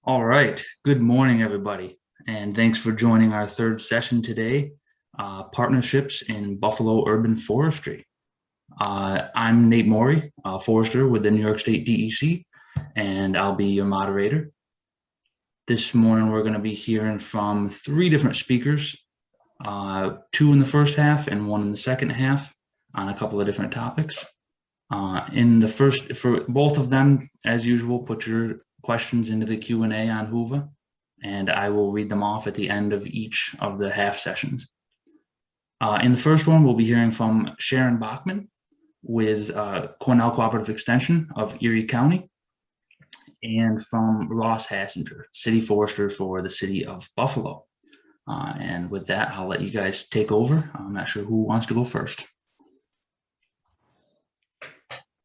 All right. Good morning, everybody, and thanks for joining our third session today, Partnerships in Buffalo Urban Forestry. I'm Nate Morey, forester with the New York State DEC, and I'll be your moderator. This morning, we're going to be hearing from three different speakers, two in the first half and one in the second half on a couple of different topics. For both of them, as usual, put your questions into the Q&A on Whova, and I will read them off at the end of each of the half sessions. In the first one, we'll be hearing from Sharon Bachman with Cornell Cooperative Extension of Erie County, and from Ross Hassinger, City Forester for the City of Buffalo. And with that, I'll let you guys take over. I'm not sure who wants to go first.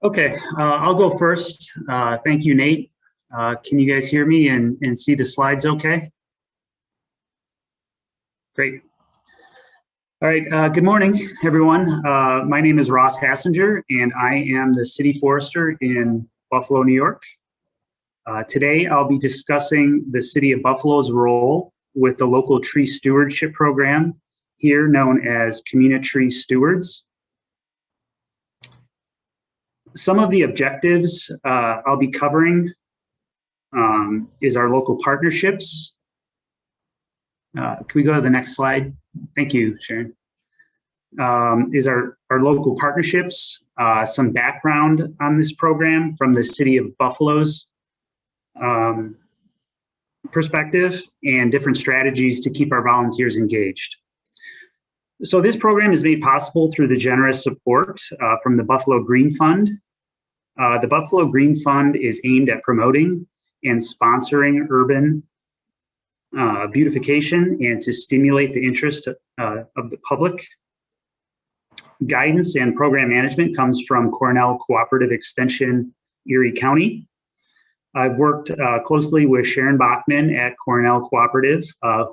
Okay, I'll go first. Thank you, Nate. Can you guys hear me and see the slides okay? Great. All right, good morning, everyone. My name is Ross Hassinger, and I am the City Forester in Buffalo, New York. Today, I'll be discussing the City of Buffalo's role with the local tree stewardship program, here known as Community Tree Stewards. Some of the objectives I'll be covering is our local partnerships. Can we go to the next slide? Thank you, Sharon. Is our local partnerships, some background on this program from the City of Buffalo's perspective, and different strategies to keep our volunteers engaged. So this program is made possible through the generous support from the Buffalo Green Fund. The Buffalo Green Fund is aimed at promoting and sponsoring urban beautification and to stimulate the interest of the public. Guidance and program management comes from Cornell Cooperative Extension, Erie County. I've worked closely with Sharon Bachman at Cornell Cooperative,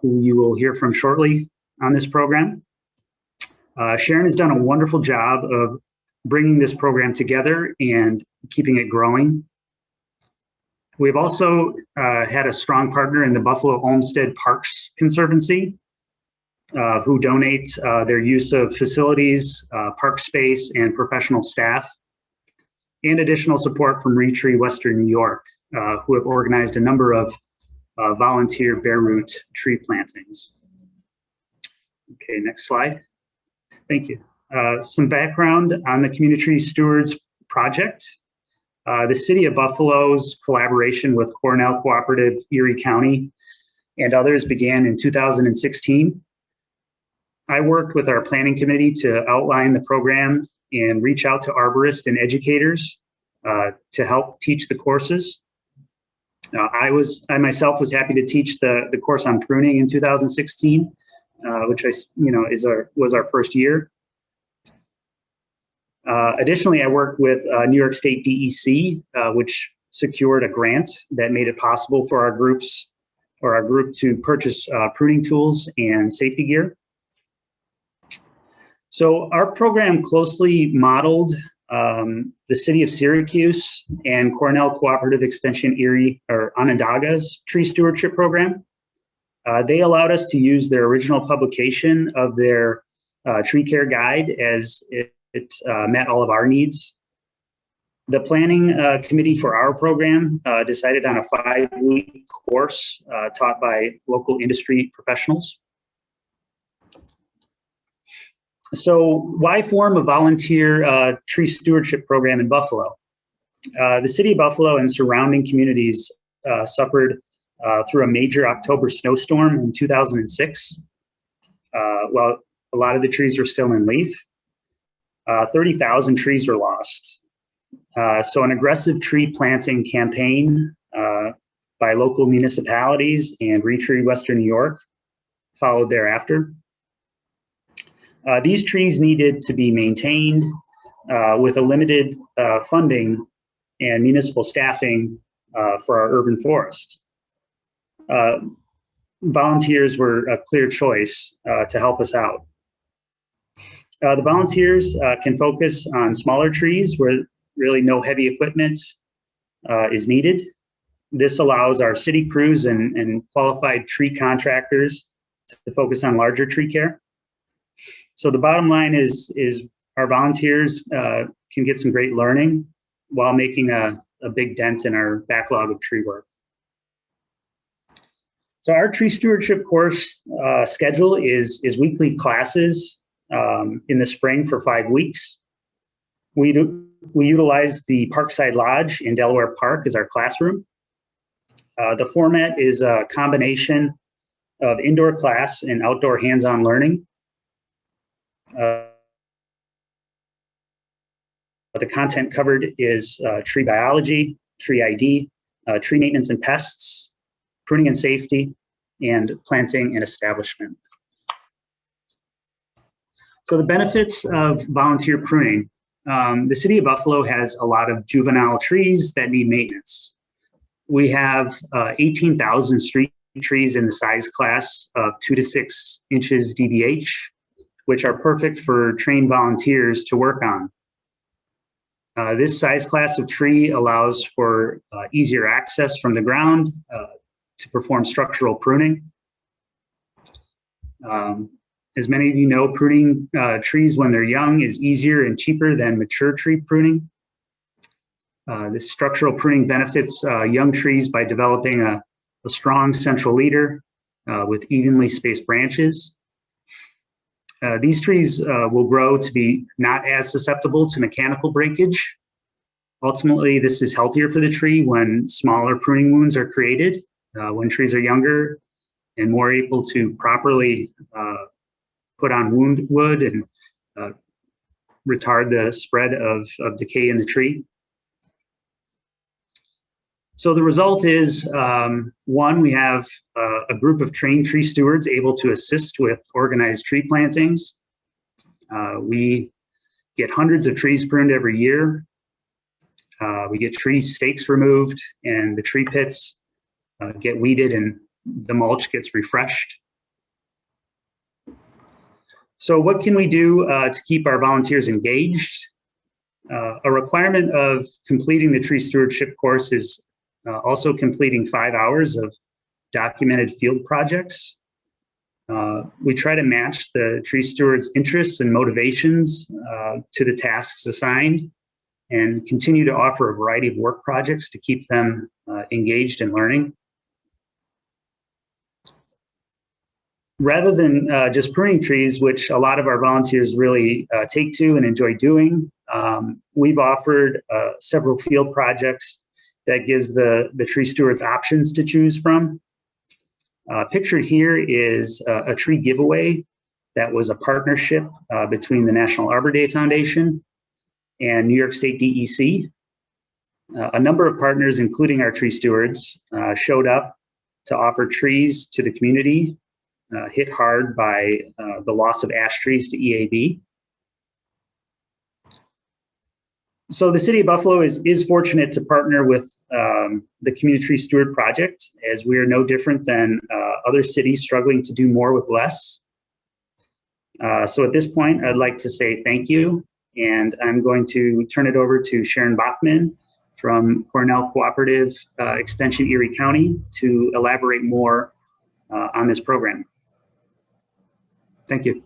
who you will hear from shortly on this program. Sharon has done a wonderful job of bringing this program together and keeping it growing. We've also had a strong partner in the Buffalo Olmsted Parks Conservancy, who donate their use of facilities, park space, and professional staff, and additional support from ReTree Western New York, who have organized a number of volunteer bare root tree plantings. Okay, next slide. Thank you. Some background on the Community Tree Stewards project. The City of Buffalo's collaboration with Cornell Cooperative, Erie County, and others began in 2016. I worked with our planning committee to outline the program and reach out to arborists and educators to help teach the courses. I myself was happy to teach the course on pruning in 2016, which was our first year. Additionally, I worked with New York State DEC, which secured a grant that made it possible for our group to purchase pruning tools and safety gear. So our program closely modeled the City of Syracuse and Cornell Cooperative Extension Erie, or Onondaga's tree stewardship program. They allowed us to use their original publication of their tree care guide, as it met all of our needs. The planning committee for our program decided on a 5-week course taught by local industry professionals. So why form a volunteer tree stewardship program in Buffalo? The City of Buffalo and surrounding communities suffered through a major October snowstorm in 2006. While a lot of the trees were still in leaf, 30,000 trees were lost. So an aggressive tree planting campaign by local municipalities and ReTree Western New York followed thereafter. These trees needed to be maintained with a limited funding and municipal staffing for our urban forest. Volunteers were a clear choice to help us out. The volunteers can focus on smaller trees where really no heavy equipment is needed. This allows our city crews and qualified tree contractors to focus on larger tree care. So the bottom line is our volunteers can get some great learning while making a big dent in our backlog of tree work. So our tree stewardship course schedule is weekly classes in the spring for 5 weeks. We utilize the Parkside Lodge in Delaware Park as our classroom. The format is a combination of indoor class and outdoor hands-on learning. The content covered is tree biology, tree ID, tree maintenance and pests, pruning and safety, and planting and establishment. So the benefits of volunteer pruning. The city of Buffalo has a lot of juvenile trees that need maintenance. We have 18,000 street trees in the size class of 2 to 6 inches DBH, which are perfect for trained volunteers to work on. This size class of tree allows for easier access from the ground to perform structural pruning. As many of you know, pruning trees when they're young is easier and cheaper than mature tree pruning. This structural pruning benefits young trees by developing a strong central leader with evenly spaced branches. These trees will grow to be not as susceptible to mechanical breakage. Ultimately, this is healthier for the tree when smaller pruning wounds are created, when trees are younger and more able to properly put on wood and retard the spread of decay in the tree. So the result is, one, we have a group of trained tree stewards able to assist with organized tree plantings. We get hundreds of trees pruned every year. We get tree stakes removed, and the tree pits get weeded and the mulch gets refreshed. So what can we do to keep our volunteers engaged? A requirement of completing the tree stewardship course is also completing 5 hours of documented field projects. We try to match the tree steward's interests and motivations to the tasks assigned, and continue to offer a variety of work projects to keep them engaged and learning. Rather than just pruning trees, which a lot of our volunteers really take to and enjoy doing, we've offered several field projects that gives the tree stewards options to choose from. Pictured here is a tree giveaway that was a partnership between the National Arbor Day Foundation and New York State DEC. A number of partners, including our tree stewards, showed up to offer trees to the community hit hard by the loss of ash trees to EAB. So the City of Buffalo is fortunate to partner with the Community Tree Steward Project, as we are no different than other cities struggling to do more with less. So at this point, I'd like to say thank you, and I'm going to turn it over to Sharon Bachman from Cornell Cooperative Extension Erie County to elaborate more on this program. Thank you.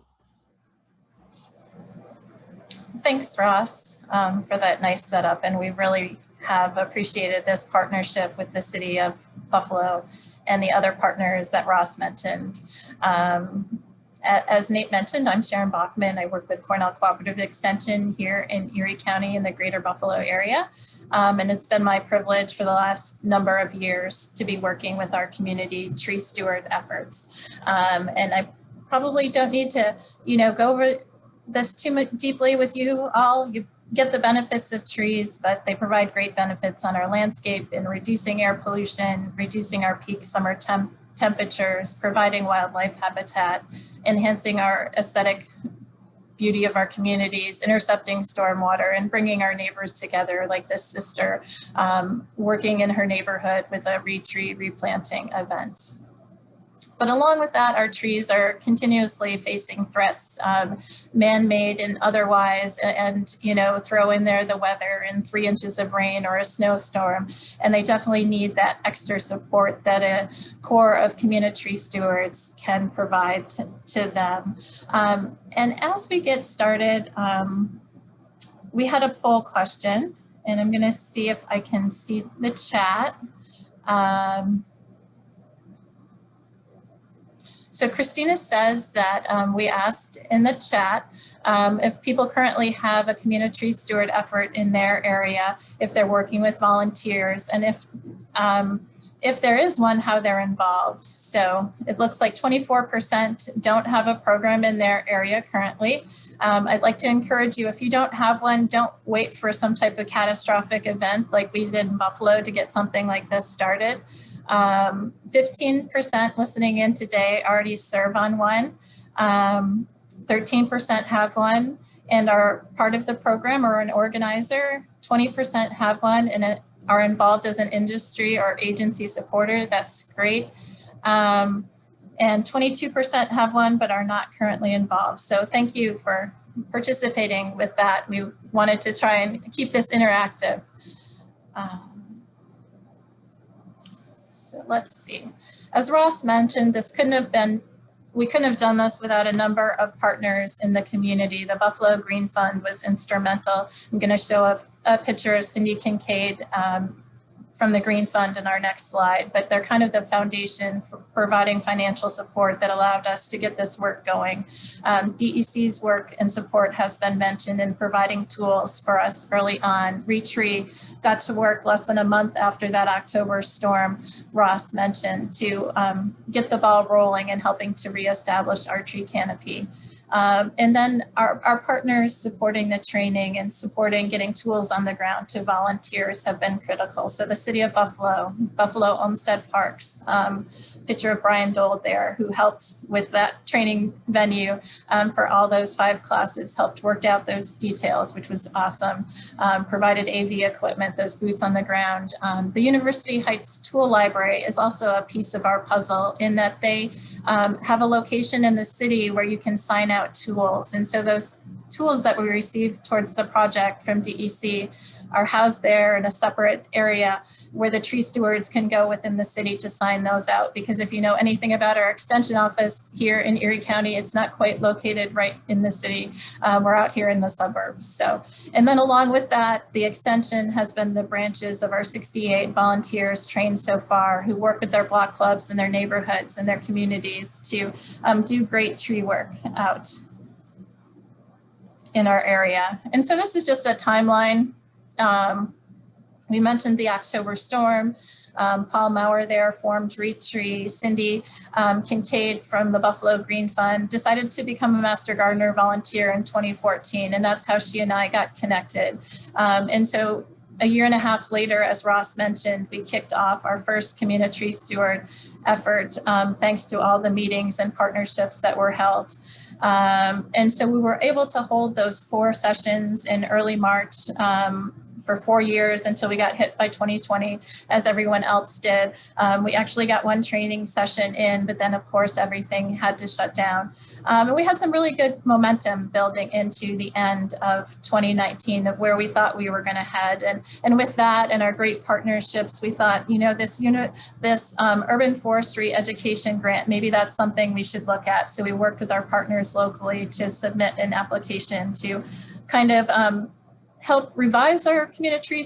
Thanks, Ross, for that nice setup. And we really have appreciated this partnership with the City of Buffalo and the other partners that Ross mentioned. As Nate mentioned, I'm Sharon Bachman. I work with Cornell Cooperative Extension here in Erie County in the greater Buffalo area. And it's been my privilege for the last number of years to be working with our community tree steward efforts. And I probably don't need to, go over this too much deeply with you all. You get the benefits of trees, but they provide great benefits on our landscape in reducing air pollution, reducing our peak summer temperatures, providing wildlife habitat, enhancing our aesthetic beauty of our communities, intercepting stormwater, and bringing our neighbors together, like this sister working in her neighborhood with a tree replanting event. But along with that, our trees are continuously facing threats, man-made and otherwise, and throw in there the weather and 3 inches of rain or a snowstorm, and they definitely need that extra support that a core of community tree stewards can provide to them. And as we get started, we had a poll question, and I'm going to see if I can see the chat. So Christina says that we asked in the chat if people currently have a community tree steward effort in their area, if they're working with volunteers, and if there is one, how they're involved. So it looks like 24% don't have a program in their area currently. I'd like to encourage you, if you don't have one, don't wait for some type of catastrophic event like we did in Buffalo to get something like this started. 15% listening in today already serve on one. 13% have one and are part of the program or an organizer. 20% have one and are involved as an industry or agency supporter. That's great. And 22% have one but are not currently involved. So thank you for participating with that. We wanted to try and keep this interactive. So let's see. As Ross mentioned, we couldn't have done this without a number of partners in the community. The Buffalo Green Fund was instrumental. I'm going to show a picture of Cindy Kincaid from the Green Fund in our next slide, but they're kind of the foundation for providing financial support that allowed us to get this work going. DEC's work and support has been mentioned in providing tools for us early on. ReTree got to work less than a month after that October storm Ross mentioned to get the ball rolling and helping to reestablish our tree canopy. And then our partners supporting the training and supporting getting tools on the ground to volunteers have been critical. So the city of Buffalo, Olmsted Parks, picture of Brian Dole there, who helped with that training venue for all those 5 classes, helped work out those details, which was awesome. Provided AV equipment, those boots on the ground. The University Heights Tool Library is also a piece of our puzzle in that they have a location in the city where you can sign out tools. And so those tools that we received towards the project from DEC are housed there in a separate area where the tree stewards can go within the city to sign those out. Because if you know anything about our extension office here in Erie County, it's not quite located right in the city. We're out here in the suburbs. So, and then along with that, the extension has been the branches of our 68 volunteers trained so far who work with their block clubs in their neighborhoods and their communities to do great tree work out in our area. And so this is just a timeline. We mentioned the October storm. Paul Maurer there formed ReTree. Cindy Kincaid from the Buffalo Green Fund decided to become a Master Gardener volunteer in 2014, and that's how she and I got connected. And so a year and a half later, as Ross mentioned, we kicked off our first community tree steward effort, thanks to all the meetings and partnerships that were held. And so we were able to hold those 4 sessions in early March for 4 years until we got hit by 2020, as everyone else did. We actually got 1 training session in, but then of course everything had to shut down. And we had some really good momentum building into the end of 2019 of where we thought we were going to head. And with that and our great partnerships, we thought, this urban forestry education grant, maybe that's something we should look at. So we worked with our partners locally to submit an application to kind of help revise our community tree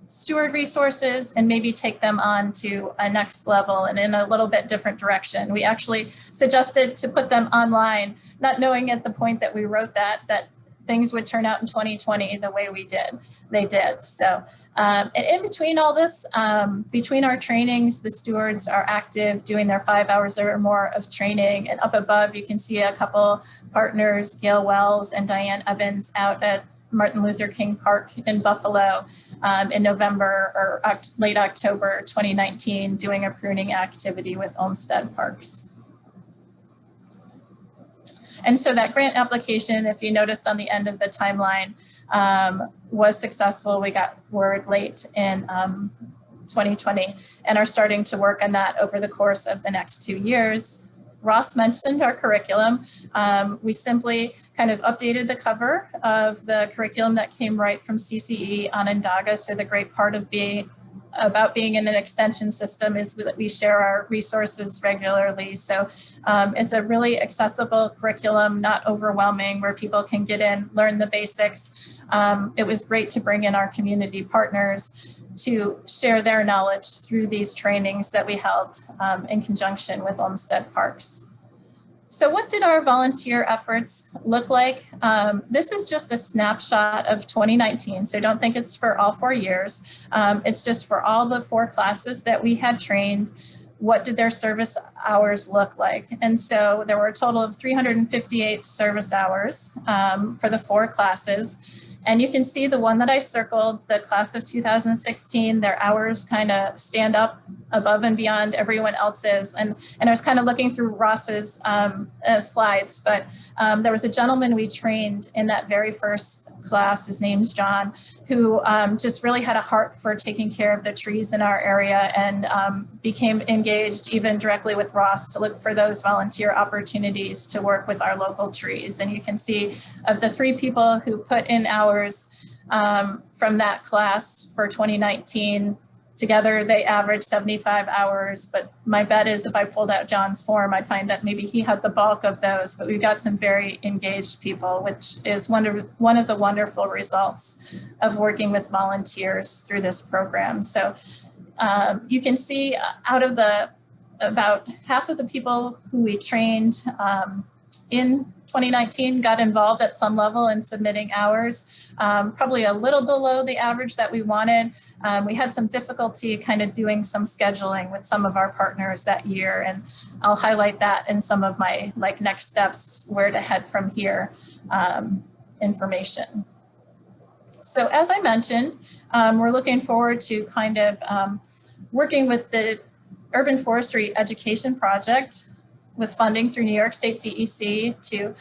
steward resources and maybe take them on to a next level and in a little bit different direction. We actually suggested to put them online, not knowing at the point that we wrote that things would turn out in 2020 the way they did. So and in between all this, between our trainings, the stewards are active doing their 5 hours or more of training. And up above, you can see a couple partners, Gail Wells and Diane Evans, out at Martin Luther King Park in Buffalo in November or late October 2019, doing a pruning activity with Olmsted Parks. And so that grant application, if you noticed on the end of the timeline, was successful. We got word late in 2020 and are starting to work on that over the course of the next 2 years. Ross mentioned our curriculum. We simply kind of updated the cover of the curriculum that came right from CCE Onondaga. So the great part of being in an extension system is that we share our resources regularly. So it's a really accessible curriculum, not overwhelming, where people can get in, learn the basics. It was great to bring in our community partners to share their knowledge through these trainings that we held in conjunction with Olmsted Parks. So what did our volunteer efforts look like? This is just a snapshot of 2019, so don't think it's for all 4 years. It's just for all the 4 classes that we had trained. What did their service hours look like? And so there were a total of 358 service hours for the 4 classes. And you can see the one that I circled, the class of 2016, their hours kind of stand up above and beyond everyone else's. And I was kind of looking through Ross's slides, but there was a gentleman we trained in that very first class, his name's John, who just really had a heart for taking care of the trees in our area and became engaged even directly with Ross to look for those volunteer opportunities to work with our local trees. And you can see of the 3 people who put in hours from that class for 2019, together they averaged 75 hours, but my bet is if I pulled out John's form, I'd find that maybe he had the bulk of those, but we got some very engaged people, which is one of the wonderful results of working with volunteers through this program. So you can see out of about half of the people who we trained in 2019 got involved at some level in submitting hours, probably a little below the average that we wanted. We had some difficulty kind of doing some scheduling with some of our partners that year, and I'll highlight that in some of my next steps, where to head from here information. So as I mentioned, we're looking forward to kind of working with the Urban Forestry Education Project with funding through New York State DEC to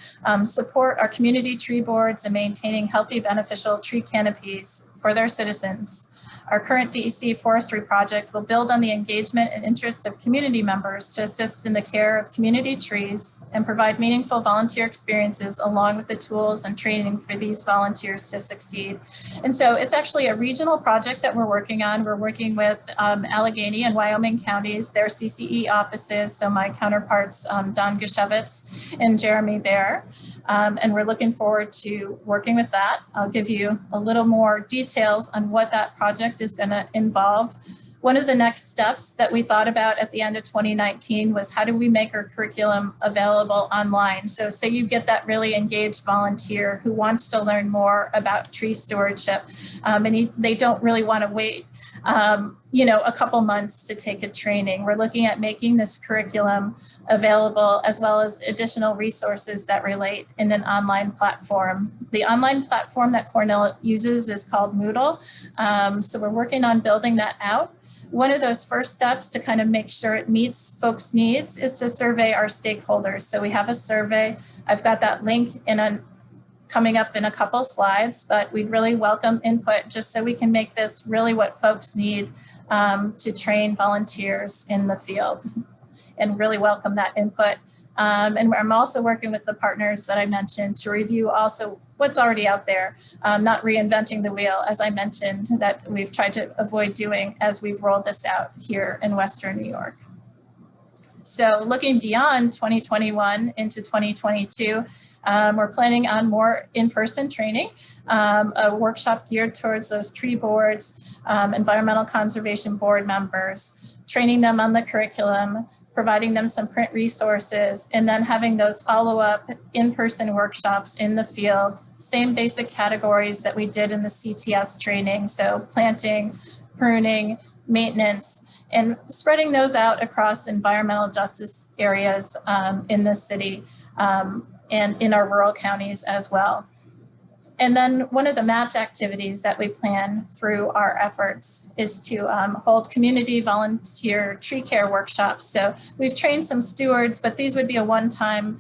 support our community tree boards and maintaining healthy beneficial tree canopies for their citizens. Our current DEC forestry project will build on the engagement and interest of community members to assist in the care of community trees and provide meaningful volunteer experiences along with the tools and training for these volunteers to succeed. And so it's actually a regional project that we're working on. We're working with Allegheny and Wyoming counties, their CCE offices, so my counterparts, Don Gashevitz and Jeremy Bear. And we're looking forward to working with that. I'll give you a little more details on what that project is going to involve. One of the next steps that we thought about at the end of 2019 was how do we make our curriculum available online? So say you get that really engaged volunteer who wants to learn more about tree stewardship, and they don't really want to wait a couple months to take a training. We're looking at making this curriculum available as well as additional resources that relate in an online platform. The online platform that Cornell uses is called Moodle. So we're working on building that out. One of those first steps to kind of make sure it meets folks' needs is to survey our stakeholders. So we have a survey. I've got that link coming up in a couple slides, but we'd really welcome input just so we can make this really what folks need to train volunteers in the field, and really welcome that input. And I'm also working with the partners that I mentioned to review also what's already out there, not reinventing the wheel, as I mentioned, that we've tried to avoid doing as we've rolled this out here in Western New York. So looking beyond 2021 into 2022, we're planning on more in-person training, a workshop geared towards those tree boards, environmental conservation board members, training them on the curriculum, providing them some print resources, and then having those follow-up in-person workshops in the field, same basic categories that we did in the CTS training, so planting, pruning, maintenance, and spreading those out across environmental justice areas in the city and in our rural counties as well. And then one of the match activities that we plan through our efforts is to hold community volunteer tree care workshops. So we've trained some stewards, but these would be a one-time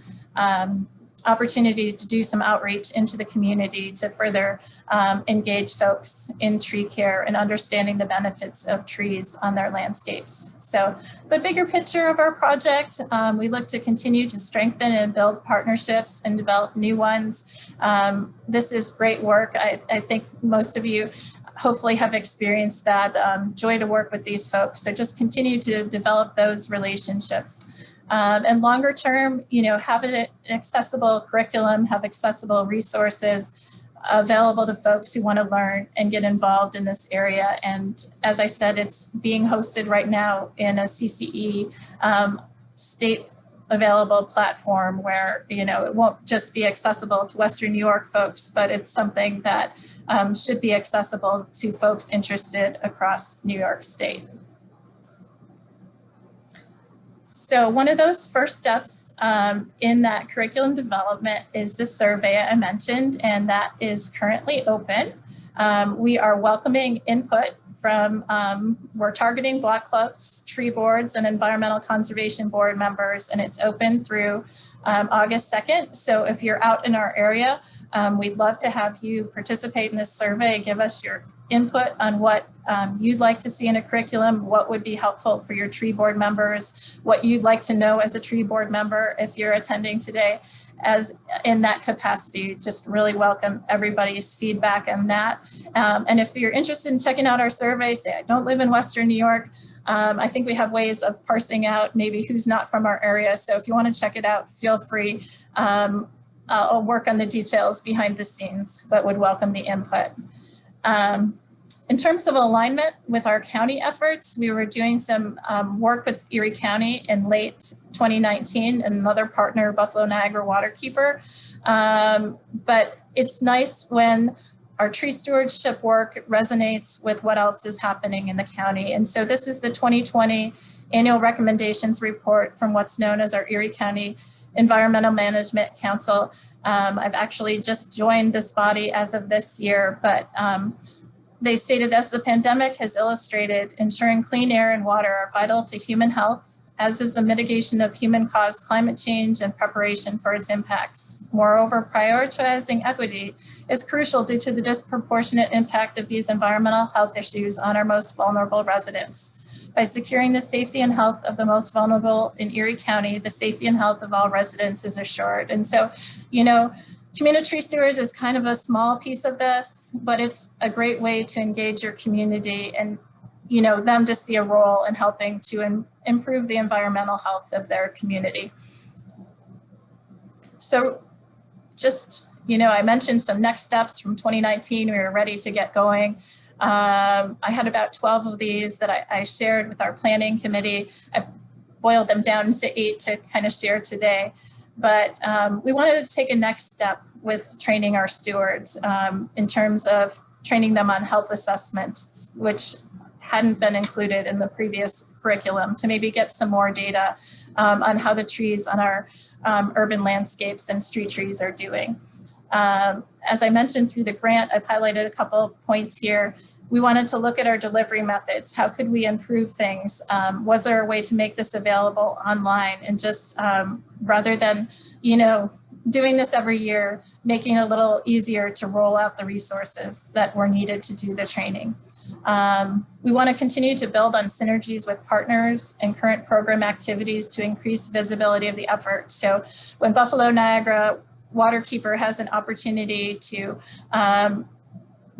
opportunity to do some outreach into the community to further engage folks in tree care and understanding the benefits of trees on their landscapes. So the bigger picture of our project, we look to continue to strengthen and build partnerships and develop new ones. This is great work. I think most of you hopefully have experienced that joy to work with these folks. So just continue to develop those relationships. And longer term, have an accessible curriculum, have accessible resources available to folks who want to learn and get involved in this area. And as I said, it's being hosted right now in a CCE state available platform where, it won't just be accessible to Western New York folks, but it's something that should be accessible to folks interested across New York State. So one of those first steps in that curriculum development is the survey I mentioned, and that is currently open. We are welcoming input from, we're targeting block clubs, tree boards, and environmental conservation board members, and it's open through August 2nd. So if you're out in our area, we'd love to have you participate in this survey, give us your input on what you'd like to see in a curriculum, what would be helpful for your tree board members, what you'd like to know as a tree board member if you're attending today. As in that capacity, just really welcome everybody's feedback on that. And if you're interested in checking out our survey, say I don't live in Western New York, I think we have ways of parsing out maybe who's not from our area. So if you want to check it out, feel free. I'll work on the details behind the scenes, but would welcome the input. In terms of alignment with our county efforts, we were doing some work with Erie County in late 2019 and another partner, Buffalo-area Waterkeeper. But it's nice when our tree stewardship work resonates with what else is happening in the county. And so this is the 2020 annual recommendations report from what's known as our Erie County Environmental Management Council. I've actually just joined this body as of this year, but they stated, as the pandemic has illustrated, ensuring clean air and water are vital to human health, as is the mitigation of human-caused climate change and preparation for its impacts. Moreover, prioritizing equity is crucial due to the disproportionate impact of these environmental health issues on our most vulnerable residents. By securing the safety and health of the most vulnerable in Erie County, the safety and health of all residents is assured. And so, Community Tree Stewards is kind of a small piece of this, but it's a great way to engage your community and, them to see a role in helping to improve the environmental health of their community. So just, I mentioned some next steps from 2019. We were ready to get going. I had about 12 of these that I shared with our planning committee. I boiled them down into 8 to kind of share today. But we wanted to take a next step with training our stewards in terms of training them on health assessments, which hadn't been included in the previous curriculum, to maybe get some more data on how the trees on our urban landscapes and street trees are doing. As I mentioned through the grant, I've highlighted a couple of points here. We wanted to look at our delivery methods. How could we improve things? Was there a way to make this available online? And just rather than, doing this every year, making it a little easier to roll out the resources that were needed to do the training. We want to continue to build on synergies with partners and current program activities to increase visibility of the effort. So when Buffalo-area Waterkeeper has an opportunity to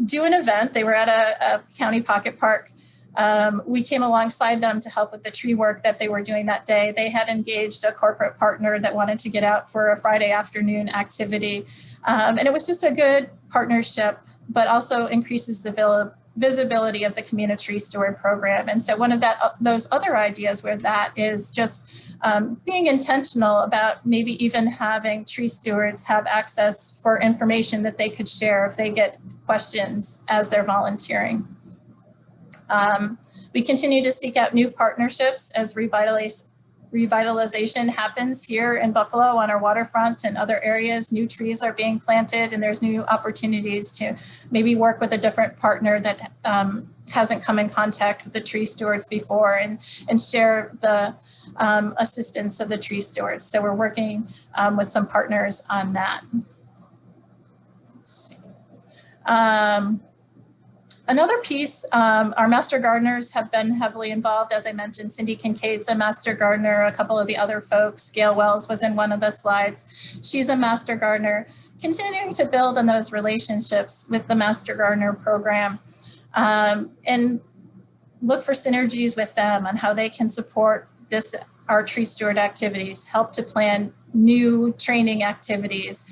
do an event, they were at a county pocket park. We came alongside them to help with the tree work that they were doing that day. They had engaged a corporate partner that wanted to get out for a Friday afternoon activity. And it was just a good partnership, but also increases the visibility of the Community Tree Steward program. And so one of those other ideas with that is just being intentional about maybe even having tree stewards have access for information that they could share if they get questions as they're volunteering. We continue to seek out new partnerships as revitalization happens here in Buffalo on our waterfront and other areas. New trees are being planted and there's new opportunities to maybe work with a different partner that hasn't come in contact with the tree stewards before and share the assistance of the tree stewards. So we're working with some partners on that. Let's see. Another piece, our master gardeners have been heavily involved. As I mentioned, Cindy Kincaid's a master gardener. A couple of the other folks, Gail Wells was in one of the slides. She's a master gardener, continuing to build on those relationships with the master gardener program and look for synergies with them on how they can support our tree steward activities, help to plan new training activities,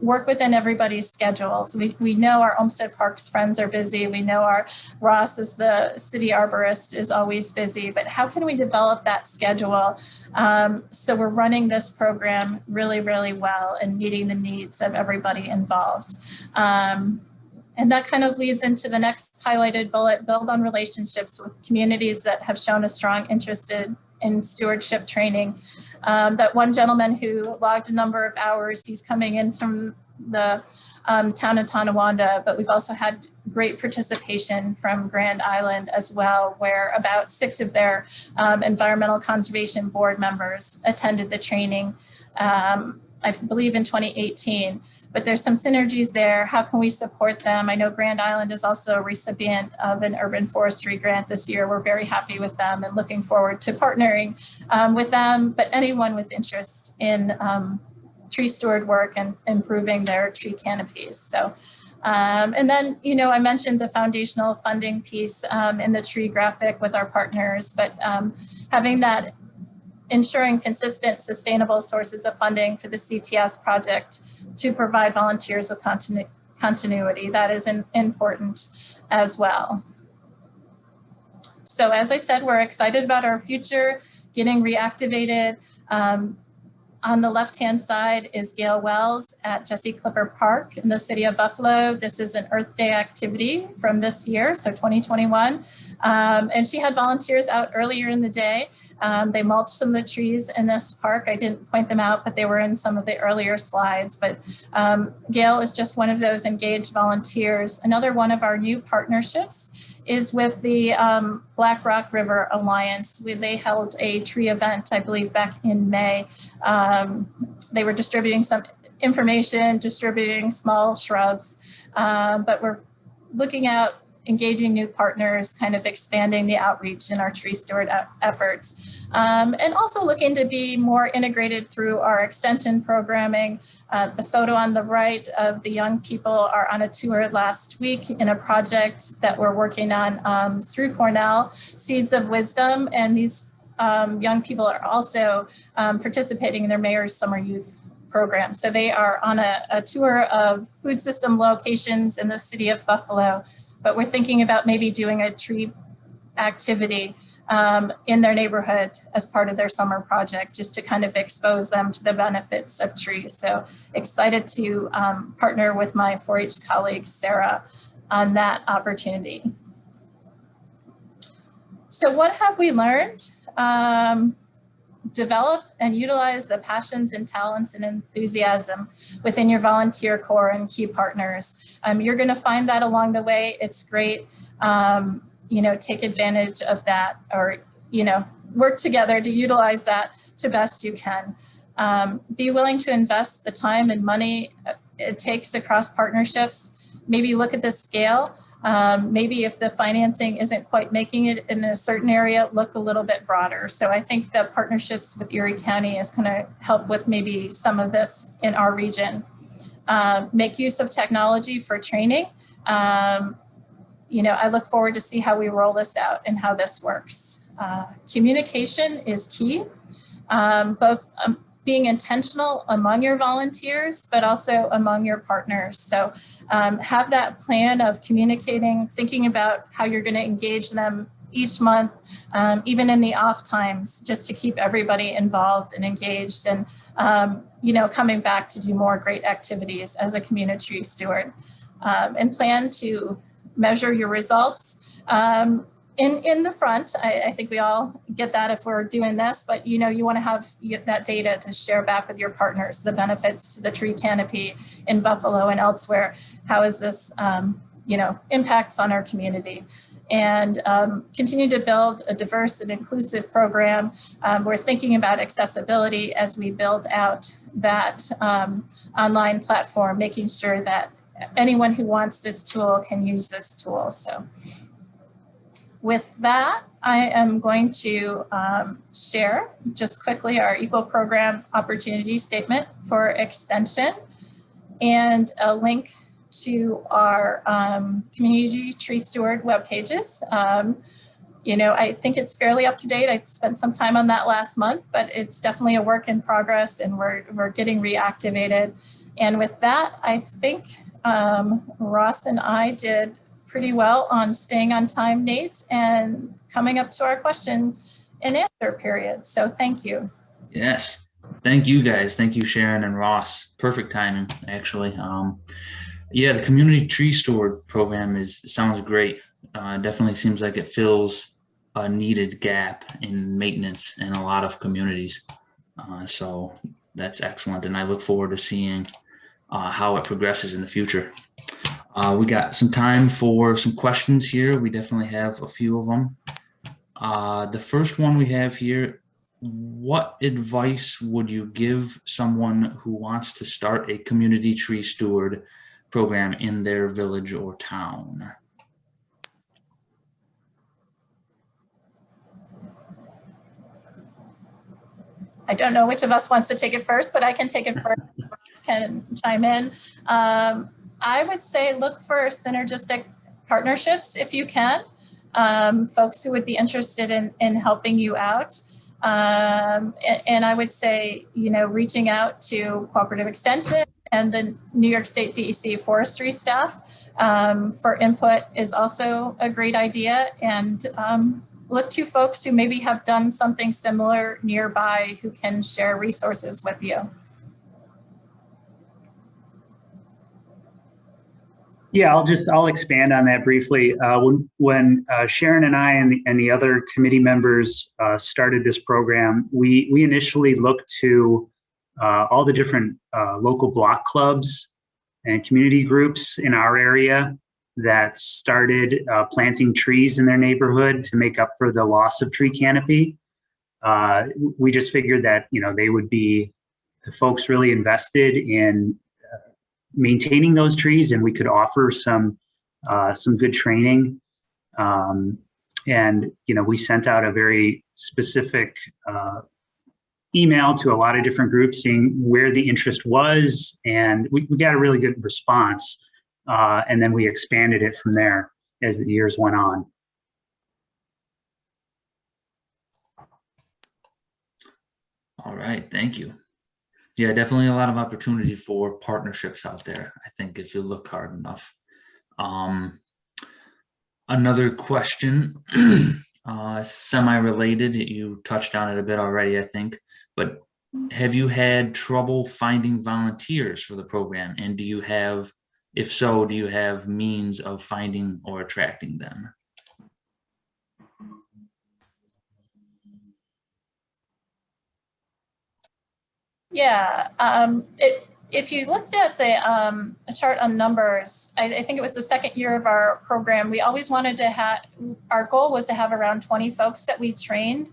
work within everybody's schedules. We know our Olmsted Parks friends are busy. We know our Ross as the city arborist is always busy, but how can we develop that schedule? So we're running this program really, really well and meeting the needs of everybody involved. And that kind of leads into the next highlighted bullet, build on relationships with communities that have shown a strong interest in stewardship training. That one gentleman who logged a number of hours, he's coming in from the town of Tonawanda, but we've also had great participation from Grand Island as well, where about 6 of their environmental conservation board members attended the training, I believe in 2018. But there's some synergies there. How can we support them? I know Grand Island is also a recipient of an urban forestry grant this year. We're very happy with them and looking forward to partnering with them, but anyone with interest in tree steward work and improving their tree canopies. So, and then, you know, I mentioned the foundational funding piece in the tree graphic with our partners, but having that, ensuring consistent, sustainable sources of funding for the CTS project to provide volunteers with continuity. That is important as well. So as I said, we're excited about our future, getting reactivated. On the left-hand side is Gail Wells at Jesse Clipper Park in the city of Buffalo. This is an Earth Day activity from this year, so 2021. And she had volunteers out earlier in the day. They mulched some of the trees in this park. I didn't point them out, but they were in some of the earlier slides. But Gail is just one of those engaged volunteers. Another one of our new partnerships is with the Black Rock River Alliance. They held a tree event, I believe, back in May. They were distributing some information, distributing small shrubs, but we're looking at engaging new partners, kind of expanding the outreach in our tree steward efforts, and also looking to be more integrated through our extension programming. The photo on the right of the young people are on a tour last week in a project that we're working on through Cornell, Seeds of Wisdom, and these young people are also participating in their Mayor's Summer Youth program. So they are on a tour of food system locations in the city of Buffalo, but we're thinking about maybe doing a tree activity in their neighborhood as part of their summer project, just to kind of expose them to the benefits of trees. So excited to partner with my 4-H colleague, Sarah, on that opportunity. So what have we learned? Develop and utilize the passions and talents and enthusiasm within your volunteer corps and key partners. You're going to find that along the way. It's great. You know, take advantage of that, or, you know, work together to utilize that to best you can. Be willing to invest the time and money it takes across partnerships. Maybe look at the scale. Maybe if the financing isn't quite making it in a certain area, look a little bit broader. So I think that partnerships with Erie County is going to help with maybe some of this in our region. Make use of technology for training. You know, I look forward to see how we roll this out and how this works. Communication is key, both being intentional among your volunteers, but also among your partners. So have that plan of communicating, thinking about how you're going to engage them each month, even in the off times, just to keep everybody involved and engaged, and you know, coming back to do more great activities as a community tree steward. And plan to measure your results. In the front, I think we all get that if we're doing this, but you know, you want to have that data to share back with your partners, the benefits to the tree canopy in Buffalo and elsewhere. How is this, you know, impacts on our community? and continue to build a diverse and inclusive program. We're thinking about accessibility as we build out that online platform, making sure that anyone who wants this tool can use this tool. So with that, I am going to share just quickly our Equal Program Opportunity Statement for Extension and a link to our Community Tree Steward web pages. You know, I think it's fairly up to date. I spent some time on that last month, but it's definitely a work in progress, and we're getting reactivated. And with that, I think Ross and I did pretty well on staying on time, Nate, and coming up to our question and answer period. So thank you. Yes, thank you guys. Thank you, Sharon and Ross. Perfect timing, actually. Yeah, the Community Tree Steward program sounds great. Definitely seems like it fills a needed gap in maintenance in a lot of communities. So that's excellent, and I look forward to seeing how it progresses in the future. We got some time for some questions here. We definitely have a few of them. The first one we have here: what advice would you give someone who wants to start a community tree steward program in their village or town? I don't know which of us wants to take it first, but I can take it first. Can chime in. I would say look for synergistic partnerships if you can. Folks who would be interested in helping you out. And I would say, you know, reaching out to Cooperative Extension and the New York State DEC forestry staff for input is also a great idea. And look to folks who maybe have done something similar nearby who can share resources with you. Yeah, I'll expand on that briefly. When Sharon and I and the other committee members started this program, we initially looked to all the different local block clubs and community groups in our area that started planting trees in their neighborhood to make up for the loss of tree canopy. We just figured that, you know, they would be the folks really invested in maintaining those trees, and we could offer some good training. And, you know, we sent out a very specific email to a lot of different groups seeing where the interest was, and we got a really good response. And then we expanded it from there as the years went on. All right, thank you. Yeah, definitely a lot of opportunity for partnerships out there, I think, if you look hard enough. Another question, semi-related, you touched on it a bit already, I think, but have you had trouble finding volunteers for the program? And do you have, if so, do you have means of finding or attracting them? Yeah, if you looked at the chart on numbers, I think it was the second year of our program, we always wanted to have, our goal was to have around 20 folks that we trained.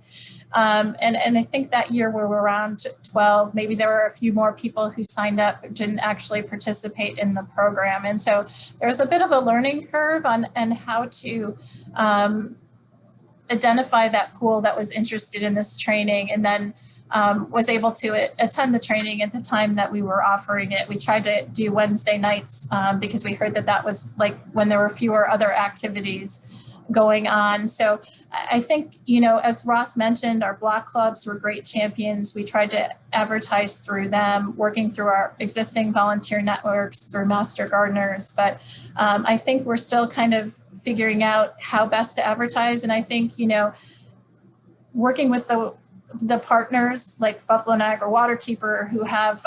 And I think that year we were around 12, maybe there were a few more people who signed up but didn't actually participate in the program. And so there was a bit of a learning curve on how to identify that pool that was interested in this training, and then was able to attend the training at the time that we were offering it. We tried to do Wednesday nights because we heard that that was like when there were fewer other activities going on. So I think, you know, as Ross mentioned, our block clubs were great champions. We tried to advertise through them, working through our existing volunteer networks through Master Gardeners. But I think we're still kind of figuring out how best to advertise. And I think, you know, working with the partners like Buffalo-area Waterkeeper who have,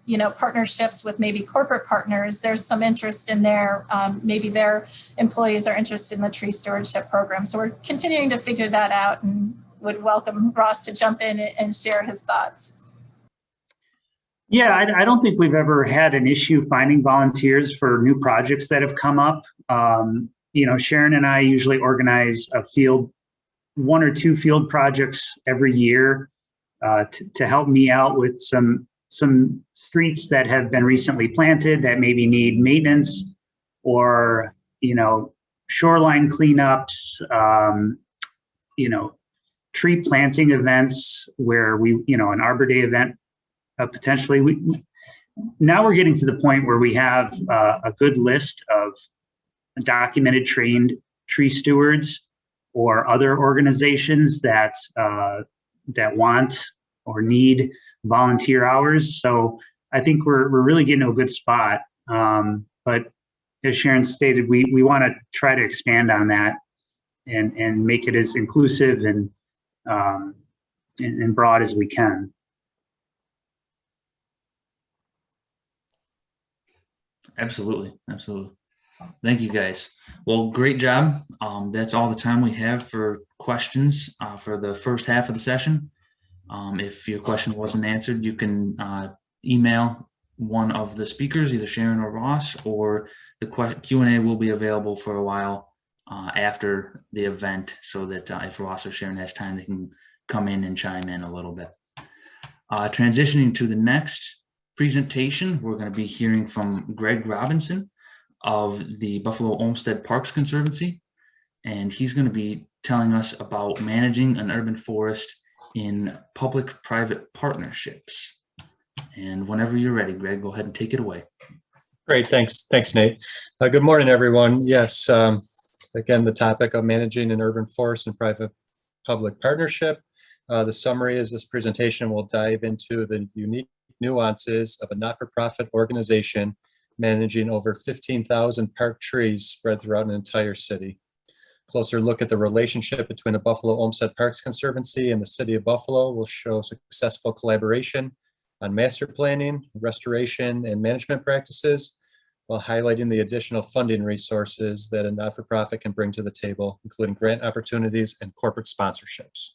you know, partnerships with maybe corporate partners, there's some interest in their, maybe their employees are interested in the tree stewardship program. So we're continuing to figure that out, and would welcome Ross to jump in and share his thoughts. Yeah, I don't think we've ever had an issue finding volunteers for new projects that have come up. Sharon and I usually organize one or two field projects every year to help me out with some streets that have been recently planted that maybe need maintenance, or shoreline cleanups, tree planting events where an Arbor Day event potentially. Now we're getting to the point where we have a good list of documented, trained tree stewards or other organizations that want or need volunteer hours. So I think we're really getting to a good spot. But as Sharon stated, we want to try to expand on that and make it as inclusive and broad as we can. Absolutely. Thank you, guys. Well, great job. That's all the time we have for questions for the first half of the session. If your question wasn't answered, you can email one of the speakers, either Sharon or Ross, or the Q&A will be available for a while after the event, so that if Ross or Sharon has time, they can come in and chime in a little bit. Transitioning to the next presentation, we're going to be hearing from Greg Robinson of the Buffalo Olmsted Parks Conservancy, and he's going to be telling us about managing an urban forest in public-private partnerships. And whenever you're ready, Greg, go ahead and take it away. Great, thanks, Nate. Good morning, everyone. Yes, again, the topic of managing an urban forest and private-public partnership. The summary is this presentation will dive into the unique nuances of a not-for-profit organization managing over 15,000 park trees spread throughout an entire city. Closer look at the relationship between the Buffalo Olmsted Parks Conservancy and the City of Buffalo will show successful collaboration on master planning, restoration, and management practices, while highlighting the additional funding resources that a not-for-profit can bring to the table, including grant opportunities and corporate sponsorships.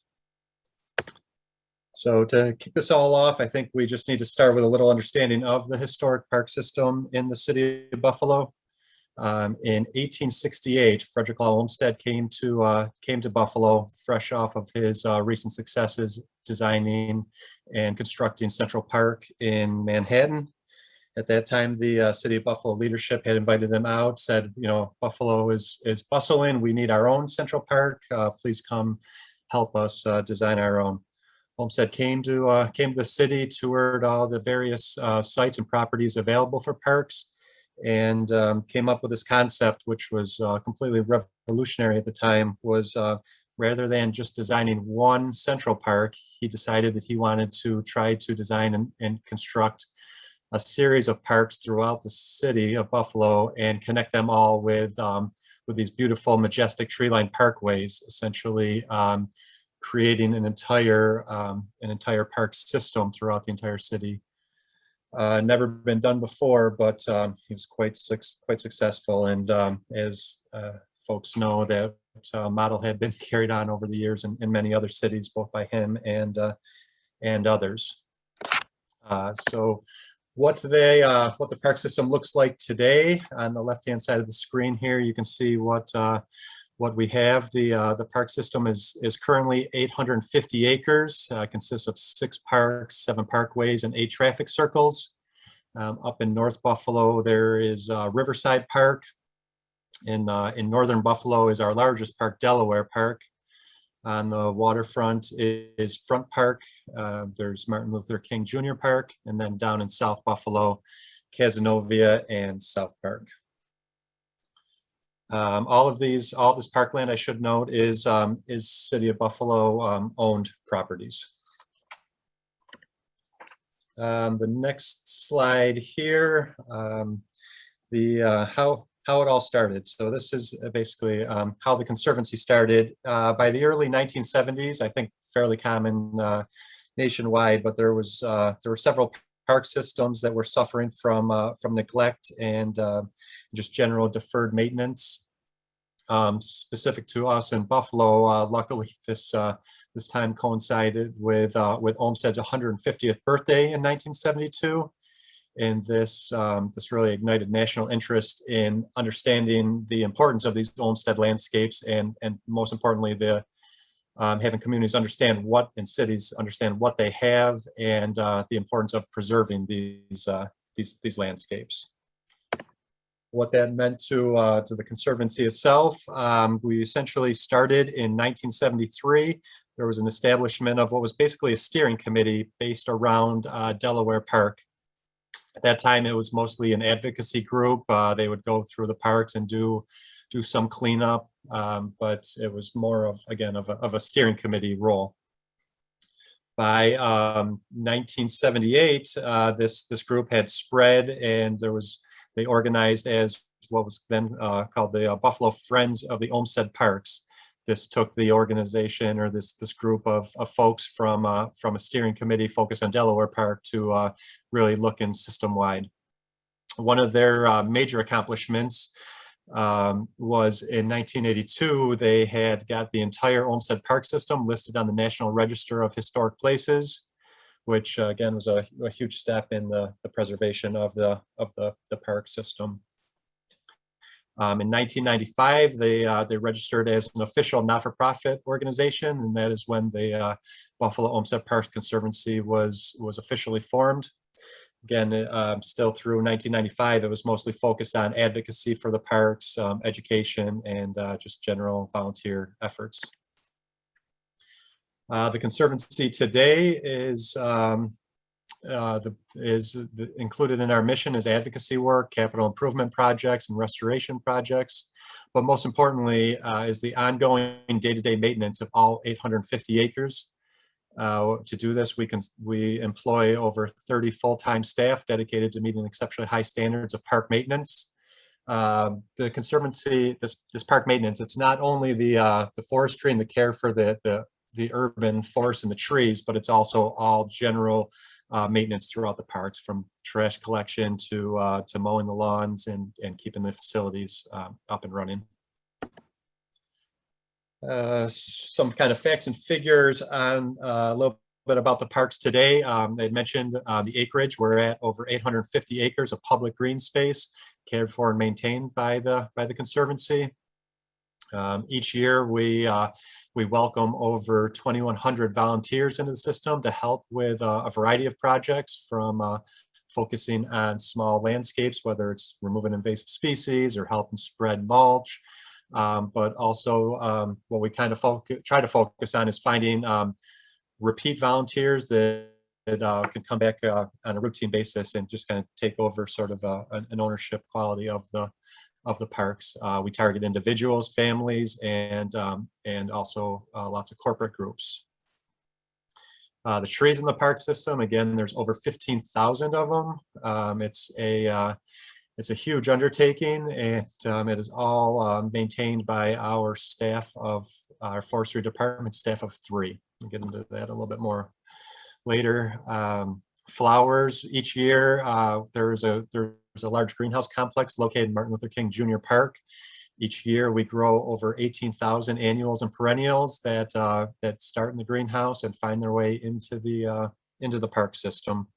So to kick this all off, I think we just need to start with a little understanding of the historic park system in the City of Buffalo. In 1868, Frederick Law Olmsted came to Buffalo, fresh off of his recent successes designing and constructing Central Park in Manhattan. At that time, the City of Buffalo leadership had invited them out, said, Buffalo is bustling. We need our own Central Park. Please come help us design our own. Olmsted came to the city, toured all the various sites and properties available for parks, and came up with this concept, which was completely revolutionary at the time. Was rather than just designing one central park, he decided that he wanted to try to design and construct a series of parks throughout the city of Buffalo and connect them all with these beautiful, majestic tree-lined parkways, essentially creating an entire park system throughout the entire city. Never been done before, but he was quite successful. And as folks know, that model had been carried on over the years in many other cities, both by him and others. So what the park system looks like today, on the left-hand side of the screen here, you can see what we have. The park system is currently 850 acres, consists of 6 parks, 7 parkways, and 8 traffic circles. Up in North Buffalo, there is Riverside Park. In northern Buffalo is our largest park, Delaware Park. On the waterfront is Front Park. There's Martin Luther King Jr. Park, and then down in South Buffalo, Cazenovia and South Park. All this parkland, I should note, is City of Buffalo owned properties. The next slide here, how it all started. So this is basically how the Conservancy started. By the early 1970s, I think fairly common nationwide, but there were several park systems that were suffering from neglect and just general deferred maintenance. Specific to us in Buffalo, luckily this time coincided with Olmsted's 150th birthday in 1972, And this really ignited national interest in understanding the importance of these Olmsted landscapes, and most importantly, the having communities understand what, and cities understand what they have, and the importance of preserving these landscapes. What that meant to the Conservancy itself, we essentially started in 1973. There was an establishment of what was basically a steering committee based around Delaware Park. At that time, it was mostly an advocacy group. They would go through the parks and do some cleanup, but it was more of, again, of a steering committee role. By 1978, this group had spread, and they organized as what was then called the Buffalo Friends of the Olmsted Parks. This took the organization, or this group of folks from a steering committee focused on Delaware Park to really looking system-wide. One of their major accomplishments was in 1982, they had got the entire Olmsted Park system listed on the National Register of Historic Places, which again was a huge step in the preservation of the park system. In 1995, they registered as an official not-for-profit organization, and that is when the Buffalo Olmsted Parks Conservancy was officially formed. Again, still through 1995, it was mostly focused on advocacy for the parks, education, and just general volunteer efforts. The Conservancy today is included in our mission as advocacy work, capital improvement projects, and restoration projects. But most importantly is the ongoing day-to-day maintenance of all 850 acres. To do this, we employ over 30 full-time staff dedicated to meeting exceptionally high standards of park maintenance. The Conservancy, this park maintenance, it's not only the forestry and the care for the urban forest and the trees, but it's also all general maintenance throughout the parks, from trash collection to mowing the lawns and keeping the facilities up and running. Some kind of facts and figures on a little bit about the parks today. They mentioned the acreage. We're at over 850 acres of public green space cared for and maintained by the Conservancy. Each year we welcome over 2,100 volunteers into the system to help with a variety of projects, from focusing on small landscapes, whether it's removing invasive species or helping spread mulch. But also what we kind of try to focus on is finding repeat volunteers that can come back on a routine basis and just kind of take over sort of an ownership quality of the parks. We target individuals, families, and also lots of corporate groups. The trees in the park system, again, there's over 15,000 of them. It's a huge undertaking, and it is all maintained by our staff of our forestry department, staff of 3. We'll get into that a little bit more later. Flowers, each year there's a large greenhouse complex located in Martin Luther King Jr. Park. Each year we grow over 18,000 annuals and perennials that start in the greenhouse and find their way into the park system.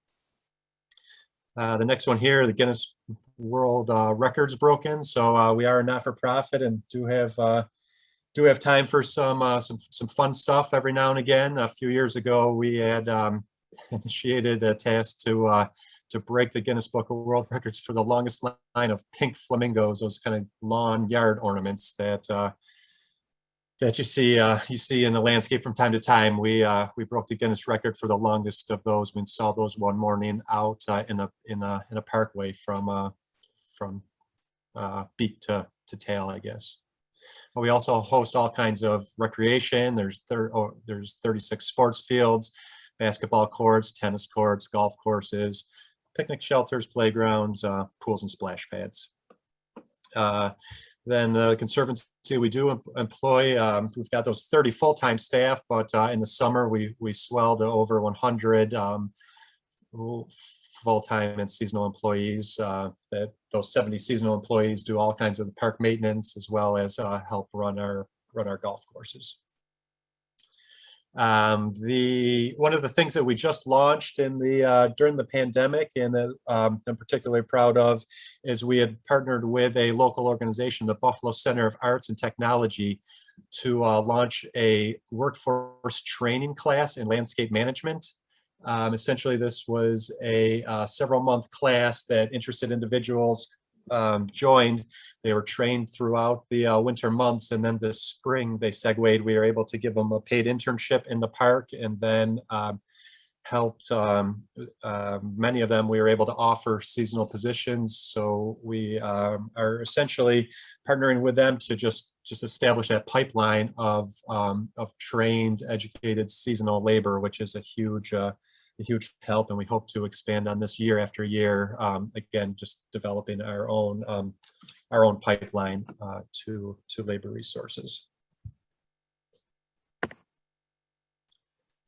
The next one here, the Guinness World Records broken. So we are a not-for-profit and do have time for some fun stuff every now and again. A few years ago, we had initiated a task to break the Guinness Book of World Records for the longest line of pink flamingos, those kind of lawn yard ornaments that you see in the landscape from time to time. We broke the Guinness record for the longest of those. We saw those one morning out in a parkway from beak to tail, I guess. We also host all kinds of recreation. There's 36 sports fields, basketball courts, tennis courts, golf courses, picnic shelters, playgrounds, pools, and splash pads. Then the Conservancy, we do employ, we've got those 30 full-time staff, but in the summer we swell to over 100 full-time and seasonal employees. Those 70 seasonal employees do all kinds of park maintenance, as well as help run our golf courses. One of the things that we just launched in the during the pandemic, and that I'm particularly proud of, is we had partnered with a local organization, the Buffalo Center of Arts and Technology, to launch a workforce training class in landscape management. Essentially, this was a several-month class that interested individuals joined. They were trained throughout the winter months, and then this spring they segued. We were able to give them a paid internship in the park, and then helped many of them. We were able to offer seasonal positions. So we are essentially partnering with them to just establish that pipeline of trained, educated seasonal labor, which is a huge help, and we hope to expand on this year after year. Again, just developing our own pipeline to labor resources.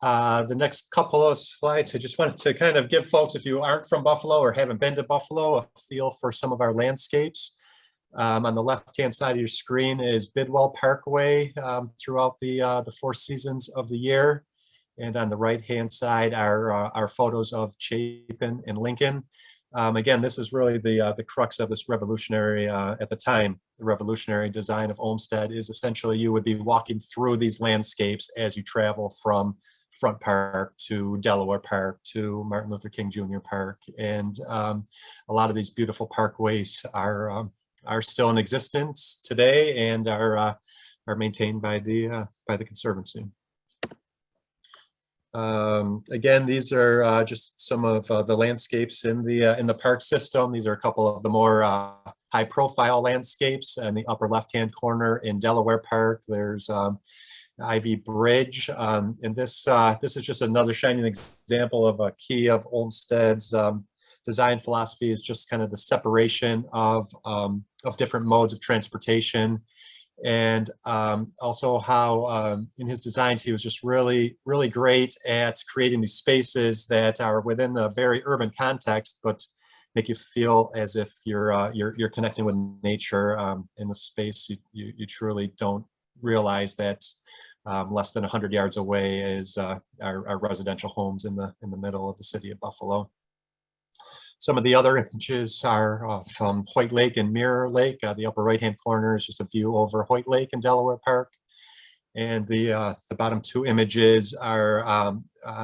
The next couple of slides, I just wanted to kind of give folks, if you aren't from Buffalo or haven't been to Buffalo, a feel for some of our landscapes. On the left-hand side of your screen is Bidwell Parkway throughout the 4 seasons of the year. And on the right-hand side are photos of Chapin and Lincoln. Again, this is really the crux of this revolutionary, at the time, the revolutionary design of Olmsted is essentially you would be walking through these landscapes as you travel from Front Park to Delaware Park to Martin Luther King Jr. Park. And a lot of these beautiful parkways are still in existence today and are maintained by the Conservancy. Again, these are just some of the landscapes in the park system. These are a couple of the more high-profile landscapes. In the upper left-hand corner in Delaware Park, there's Ivy Bridge, and this is just another shining example of a key of Olmsted's design philosophy, is just kind of the separation of different modes of transportation. And also how in his designs he was just really great at creating these spaces that are within a very urban context, but make you feel as if you're connecting with nature in the space. You truly don't realize that less than 100 yards away is our residential homes in the middle of the city of Buffalo. Some of the other images are from Hoyt Lake and Mirror Lake. The upper right-hand corner is just a view over Hoyt Lake in Delaware Park. And the bottom 2 images are,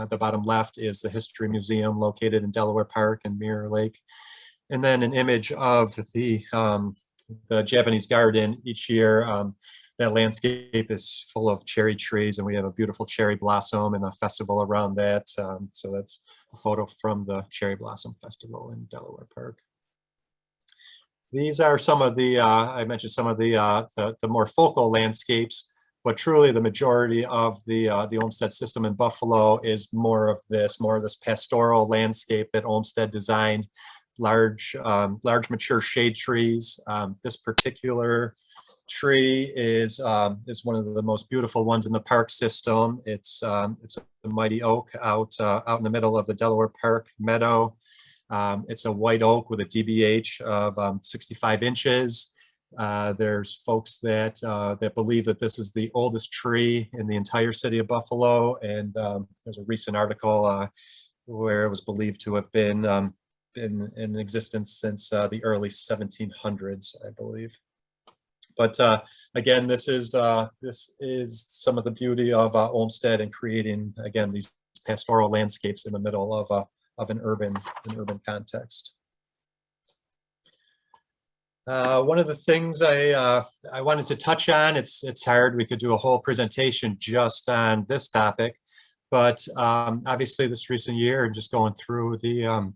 the bottom left is the History Museum located in Delaware Park and Mirror Lake. And then an image of the Japanese garden. Each year, that landscape is full of cherry trees, and we have a beautiful cherry blossom and a festival around that. So that's a photo from the Cherry Blossom Festival in Delaware Park. These are some of the, I mentioned some of the more focal landscapes, but truly the majority of the Olmsted system in Buffalo is more of this pastoral landscape that Olmsted designed. Large mature shade trees. This particular tree is one of the most beautiful ones in the park system. It's a mighty oak out in the middle of the Delaware Park meadow. It's a white oak with a DBH of 65 inches. There's folks that believe that this is the oldest tree in the entire city of Buffalo, and there's a recent article where it was believed to have been in existence since the early 1700s, I believe. But again, this is some of the beauty of Olmsted and creating, again, these pastoral landscapes in the middle of an urban context. One of the things I wanted to touch on, it's hard, we could do a whole presentation just on this topic, but obviously this recent year and just going through the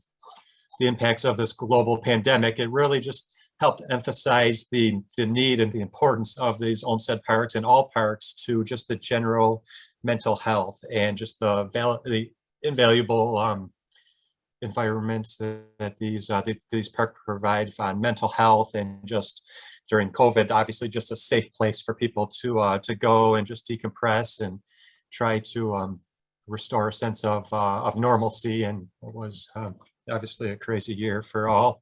impacts of this global pandemic, it really just helped emphasize the need and the importance of these Olmsted parks and all parks to just the general mental health and just the invaluable environments that these parks provide on mental health, and just during COVID, obviously just a safe place for people to go and just decompress and try to restore a sense of normalcy. And it was obviously a crazy year for all.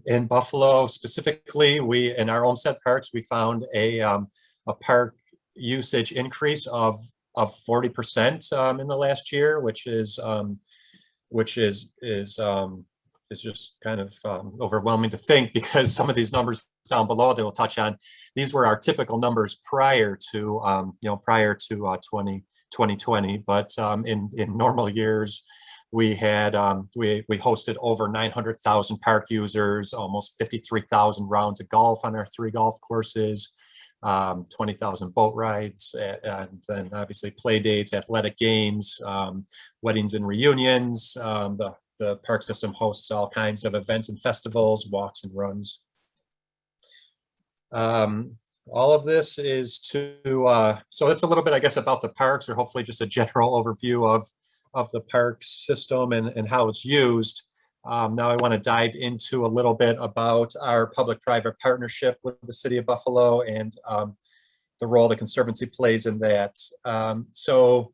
In Buffalo specifically, in our Olmsted parks, we found a park usage increase of 40% in the last year, which is just kind of overwhelming to think, because some of these numbers down below that we'll touch on, these were our typical numbers prior to 2020. But in normal years, we had we hosted over 900,000 park users, almost 53,000 rounds of golf on our 3 golf courses, 20,000 boat rides, and then obviously play dates, athletic games, weddings and reunions. The park system hosts all kinds of events and festivals, walks and runs. All of this is to, so it's a little bit, I guess, about the parks, or hopefully just a general overview of the park system and how it's used. Now I want to dive into a little bit about our public-private partnership with the City of Buffalo and the role the Conservancy plays in that. So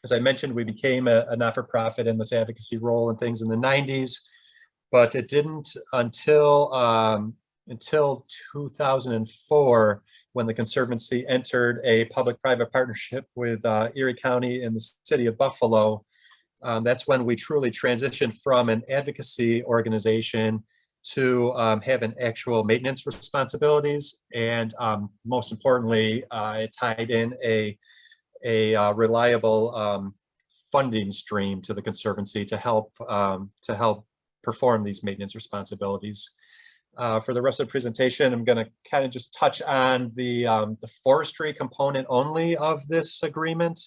as I mentioned, we became a not-for-profit in this advocacy role and things in the 90s, but it didn't until 2004, when the Conservancy entered a public-private partnership with Erie County and the City of Buffalo. That's when we truly transitioned from an advocacy organization to having actual maintenance responsibilities, and most importantly, it tied in a reliable funding stream to the Conservancy to help perform these maintenance responsibilities. For the rest of the presentation, I'm going to kind of just touch on the forestry component only of this agreement,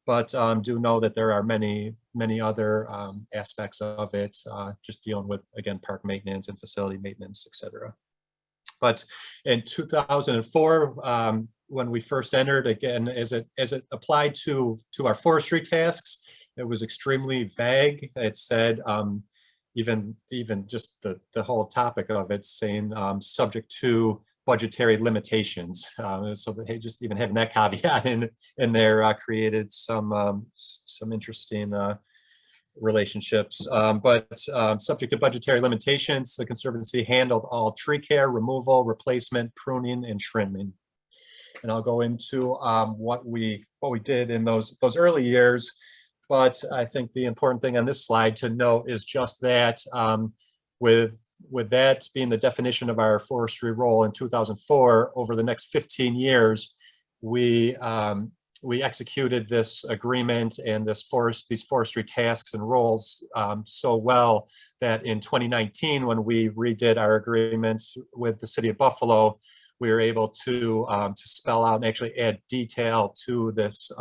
but do know that there are many other aspects of it, just dealing with, again, park maintenance and facility maintenance, etc. But in 2004, when we first entered, again, as it applied to our forestry tasks, it was extremely vague. It said, even just the whole topic of it saying subject to budgetary limitations. So they just even having that caveat in there created some interesting relationships. But subject to budgetary limitations, the Conservancy handled all tree care, removal, replacement, pruning, and trimming. And I'll go into what we did in those early years. But I think the important thing on this slide to note is just that with that being the definition of our forestry role in 2004, over the next 15 years, we executed this agreement and these forestry tasks and roles so well that in 2019, when we redid our agreement with the City of Buffalo, we were able to spell out and actually add detail to these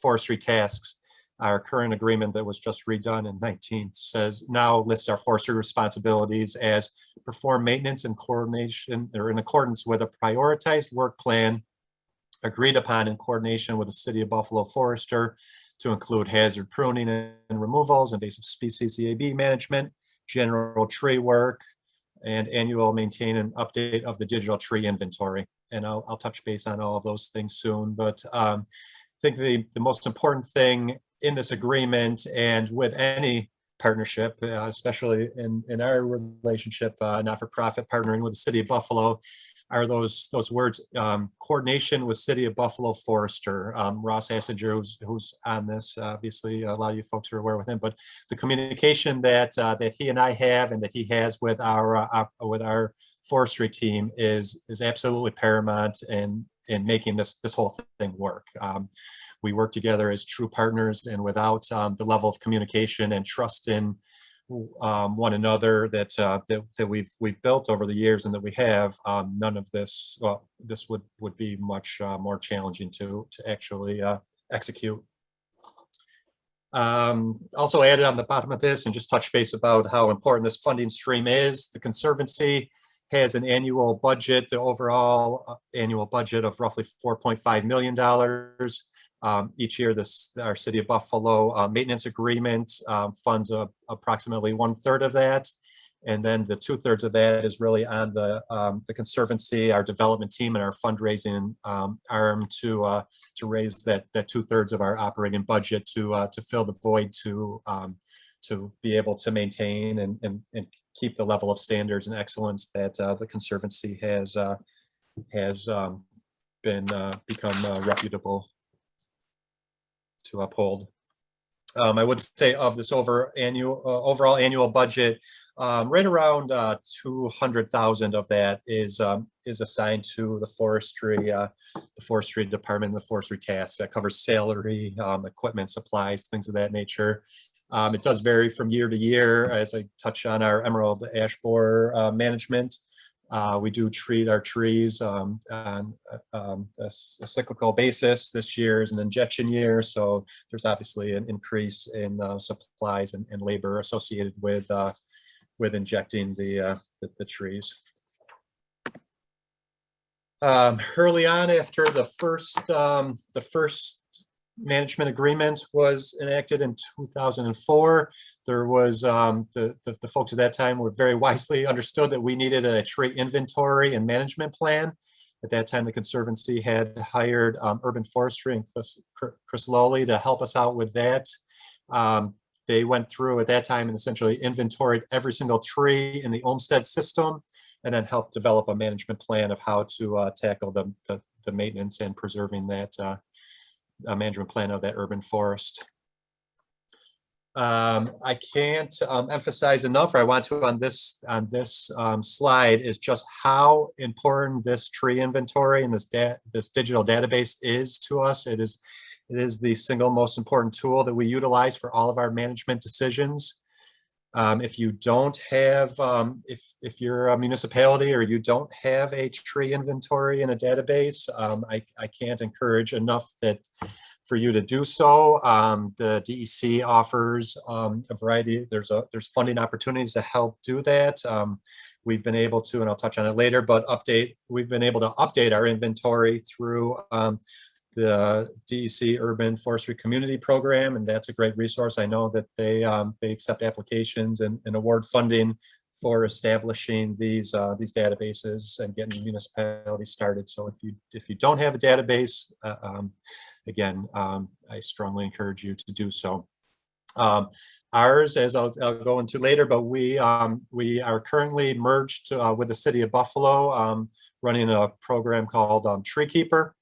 forestry tasks. Our current agreement that was just redone in 19 now lists our forestry responsibilities as perform maintenance in coordination or in accordance with a prioritized work plan agreed upon in coordination with the City of Buffalo forester, to include hazard pruning and removals, invasive species EAB management, general tree work, and annual maintain and update of the digital tree inventory. And I'll touch base on all of those things soon, but I think the most important thing in this agreement and with any partnership, especially in our relationship, not-for-profit partnering with the City of Buffalo, are those words, coordination with City of Buffalo Forester. Ross Hassinger, who's on this, obviously a lot of you folks are aware with him, but the communication that he and I have and that he has with our forestry team is absolutely paramount in making this whole thing work. We work together as true partners, and without the level of communication and trust in one another that we've built over the years and that we have, none of this, well, this would be much more challenging to actually execute. Also added on the bottom of this, and just touch base about how important this funding stream is. The Conservancy has an annual budget, the overall annual budget of roughly $4.5 million. Each year, our City of Buffalo maintenance agreement funds approximately 1/3 of that, and then the 2/3 of that is really on the Conservancy, our development team, and our fundraising arm to raise that 2/3 of our operating budget to fill the void to be able to maintain and keep the level of standards and excellence that the Conservancy has become reputable. uphold. I would say of this overall annual budget, right around 200,000 of that is assigned to the forestry department, the forestry tasks. That covers salary, equipment, supplies, things of that nature. It does vary from year to year, as I touch on our emerald ash borer management. We do treat our trees on a cyclical basis. This year is an injection year, so there's obviously an increase in supplies and labor associated with injecting the trees. Early on, after the first management agreement was enacted in 2004. There was the folks at that time were very wisely understood that we needed a tree inventory and management plan. At that time, the Conservancy had hired Urban Forestry and Chris Lowley to help us out with that. They went through at that time and essentially inventoried every single tree in the Olmsted system, and then helped develop a management plan of how to tackle the maintenance and preserving that management plan of that urban forest. I can't emphasize enough, or I want to on this slide, is just how important this tree inventory and this digital database is to us. It is the single most important tool that we utilize for all of our management decisions. If you don't have, if you're a municipality or you don't have a tree inventory in a database, I can't encourage enough that for you to do so. The DEC offers a variety. There's funding opportunities to help do that. We've been able to, and I'll touch on it later, but we've been able to update our inventory through the DEC Urban Forestry Community Program, and that's a great resource. I know that they accept applications and award funding for establishing these databases and getting municipalities started. So if you don't have a database, again, I strongly encourage you to do so. Ours, as I'll go into later, but we are currently merged with the city of Buffalo, running a program called Tree Keeper.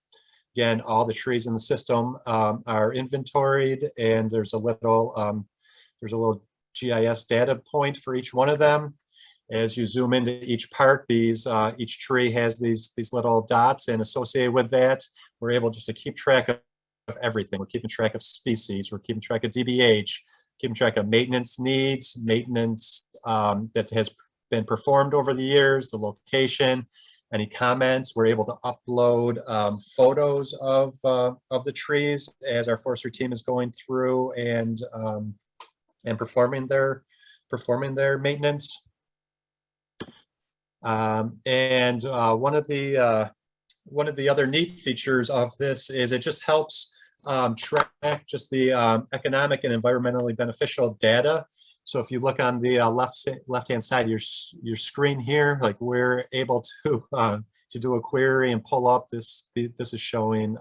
Again, all the trees in the system are inventoried, and there's a little GIS data point for each one of them. As you zoom into each part, each tree has these little dots, and associated with that, we're able just to keep track of everything. We're keeping track of species, we're keeping track of DBH, keeping track of maintenance needs, maintenance that has been performed over the years, the location. Any comments, we're able to upload photos of the trees as our forestry team is going through and performing their maintenance. And one of the other neat features of this is it just helps track just the economic and environmentally beneficial data. So if you look on the left-hand side of your screen here, like we're able to do a query and pull up this. This is showing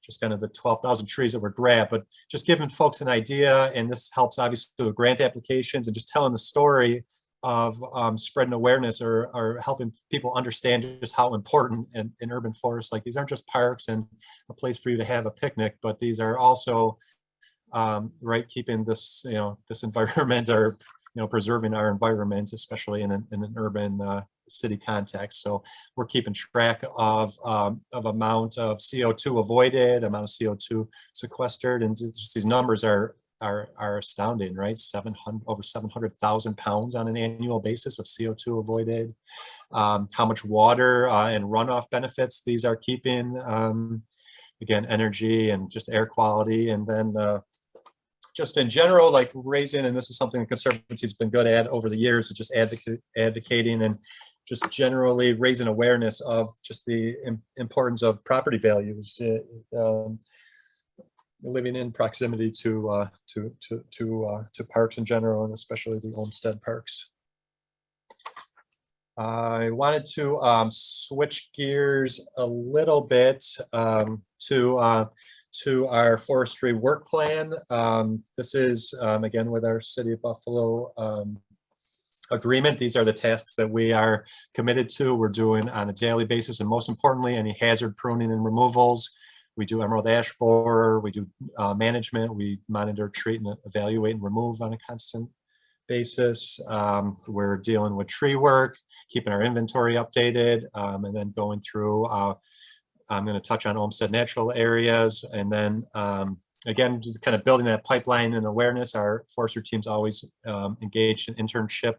just kind of the 12,000 trees that were grabbed, but just giving folks an idea, and this helps obviously with grant applications and just telling the story of spreading awareness or helping people understand just how important in urban forests, like these aren't just parks and a place for you to have a picnic, but these are also right, keeping this, this environment, or, preserving our environment, especially in an urban city context. So we're keeping track of amount of CO2 avoided, amount of CO2 sequestered, and just these numbers are astounding, right? Over 700,000 pounds on an annual basis of CO2 avoided. How much water and runoff benefits these are keeping. Again, energy and just air quality, and then just in general, like raising, and this is something the Conservancy's been good at over the years, is just advocating and just generally raising awareness of just the importance of property values, living in proximity to parks in general, and especially the Olmsted Parks. I wanted to switch gears a little bit to our forestry work plan. This is, again, with our City of Buffalo agreement. These are the tasks that we are committed to. We're doing on a daily basis, and most importantly, any hazard pruning and removals. We do emerald ash borer, we do management, we monitor, treat, and evaluate and remove on a constant basis. We're dealing with tree work, keeping our inventory updated, and then going through, I'm going to touch on Olmsted natural areas, and then again, just kind of building that pipeline and awareness. Our forestry team's always engaged in internship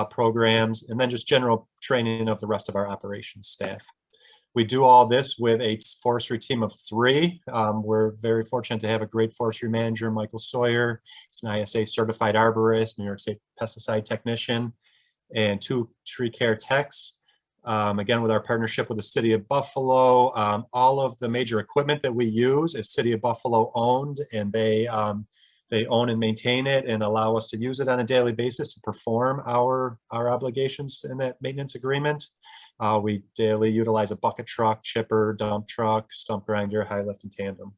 programs, and then just general training of the rest of our operations staff. We do all this with a forestry team of 3. We're very fortunate to have a great forestry manager, Michael Sawyer. He's an ISA certified arborist, New York State pesticide technician, and 2 tree care techs. Again, with our partnership with the City of Buffalo, all of the major equipment that we use is City of Buffalo owned, and they own and maintain it and allow us to use it on a daily basis to perform our obligations in that maintenance agreement. We daily utilize a bucket truck, chipper, dump truck, stump grinder, high lift, and tandem.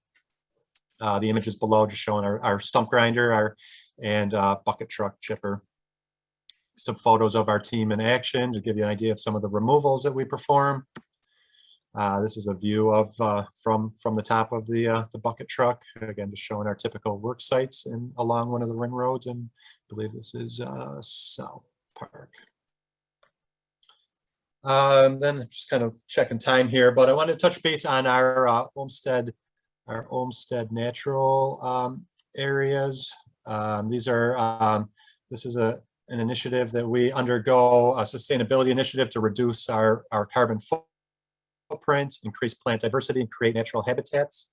The images below just showing our stump grinder and bucket truck chipper. Some photos of our team in action to give you an idea of some of the removals that we perform. This is a view of from the top of the bucket truck. Again, just showing our typical work sites along one of the ring roads, and I believe this is South Park. Then just kind of checking time here, but I want to touch base on our Olmsted natural areas. This is an initiative that we undergo, a sustainability initiative to reduce our carbon footprint, increase plant diversity, and create natural habitats.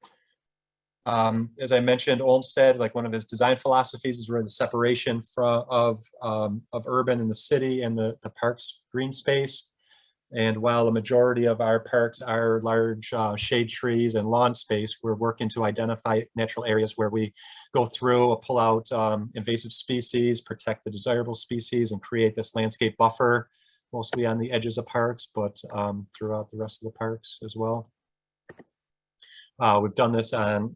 As I mentioned, Olmsted, like one of his design philosophies is really the separation of urban and the city and the park's green space. And while the majority of our parks are large shade trees and lawn space, we're working to identify natural areas where we go through, pull out invasive species, protect the desirable species, and create this landscape buffer, mostly on the edges of parks, but throughout the rest of the parks as well. We've done this on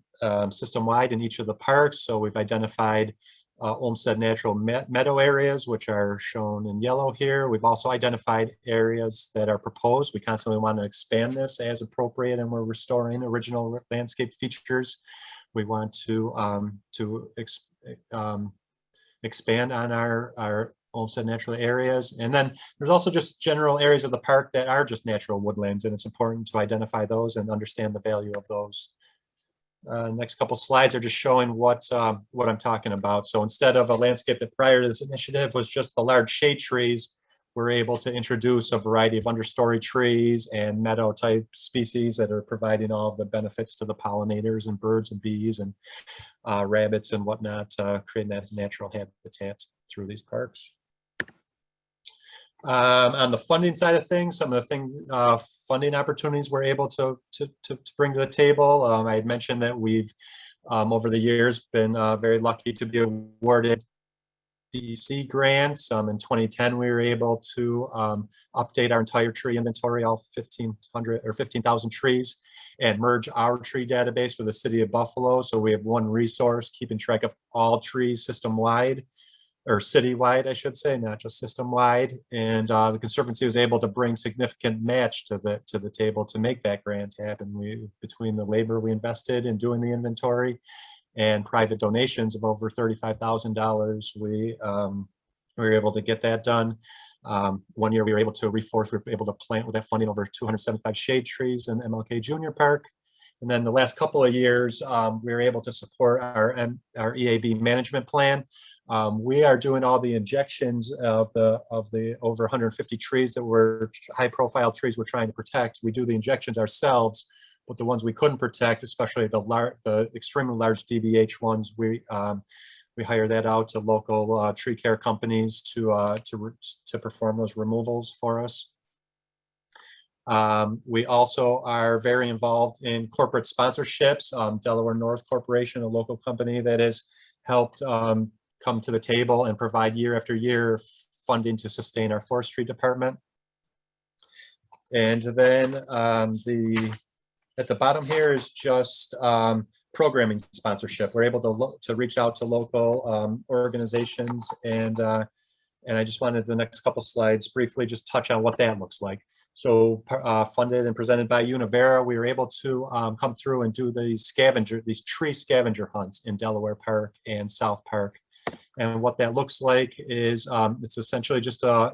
system-wide in each of the parks. So we've identified Olmsted natural meadow areas, which are shown in yellow here. We've also identified areas that are proposed. We constantly want to expand this as appropriate, and we're restoring original landscape features. We want to expand on our Olmsted natural areas. And then there's also just general areas of the park that are just natural woodlands, and it's important to identify those and understand the value of those. Next couple slides are just showing what I'm talking about. So instead of a landscape that prior to this initiative was just the large shade trees, we're able to introduce a variety of understory trees and meadow type species that are providing all of the benefits to the pollinators and birds and bees and rabbits and whatnot, creating that natural habitat through these parks. On the funding side of things, some of the funding opportunities we're able to bring to the table. I had mentioned that we've over the years been very lucky to be awarded DEC grants. In 2010, we were able to update our entire tree inventory, all 1,500 or 15,000 trees, and merge our tree database with the City of Buffalo. So we have one resource keeping track of all trees system-wide, or citywide, I should say, not just system-wide. And the Conservancy was able to bring significant match to the table to make that grant happen. Between the labor we invested in doing the inventory and private donations of over $35,000, we were able to get that done. One year we were able to reforest, we were able to plant with that funding over 275 shade trees in MLK Junior Park. And then the last couple of years, we were able to support our EAB management plan. We are doing all the injections of the over 150 trees that were high-profile trees we're trying to protect. We do the injections ourselves, but the ones we couldn't protect, especially the extremely large DBH ones, we hire that out to local tree care companies to perform those removals for us. We also are very involved in corporate sponsorships. Delaware North Corporation, a local company that has helped come to the table and provide year after year funding to sustain our forestry department. And then at the bottom here is just programming sponsorship. We're able to reach out to local organizations, and I just wanted the next couple slides briefly just touch on what that looks like. So funded and presented by Univera, we were able to come through and do these tree scavenger hunts in Delaware Park and South Park. And what that looks like is it's essentially just a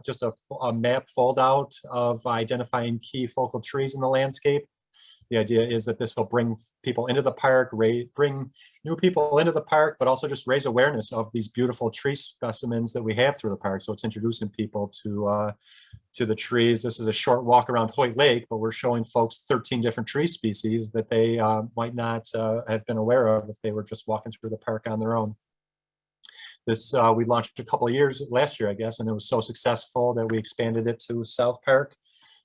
map fold out of identifying key focal trees in the landscape. The idea is that this will bring people into the park, bring new people into the park, but also just raise awareness of these beautiful tree specimens that we have through the park. So it's introducing people to the trees. This is a short walk around Hoyt Lake, but we're showing folks 13 different tree species that they might not have been aware of if they were just walking through the park on their own. This we launched a couple of years last year, I guess, and it was so successful that we expanded it to South Park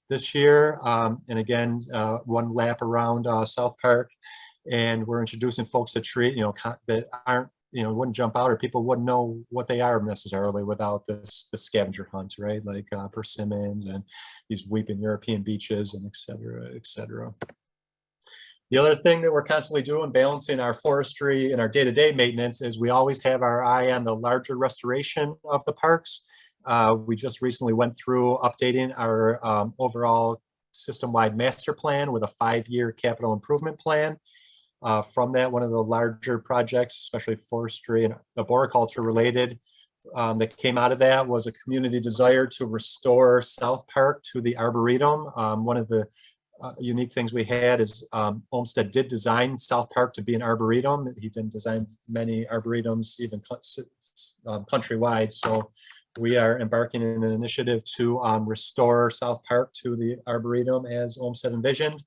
this year. And again, one lap around South Park, and we're introducing folks to trees, that aren't, wouldn't jump out, or people wouldn't know what they are necessarily without the scavenger hunt, right? Like persimmons and these weeping European beeches, and et cetera, et cetera. The other thing that we're constantly doing, balancing our forestry and our day-to-day maintenance, is we always have our eye on the larger restoration of the parks. We just recently went through updating our overall system-wide master plan with a 5-year capital improvement plan. From that, one of the larger projects, especially forestry and arboriculture related, that came out of that was a community desire to restore South Park to the Arboretum. One of the unique things we had is Olmsted did design South Park to be an arboretum. He didn't design many arboretums, even countrywide. So we are embarking in an initiative to restore South Park to the Arboretum as Olmsted envisioned.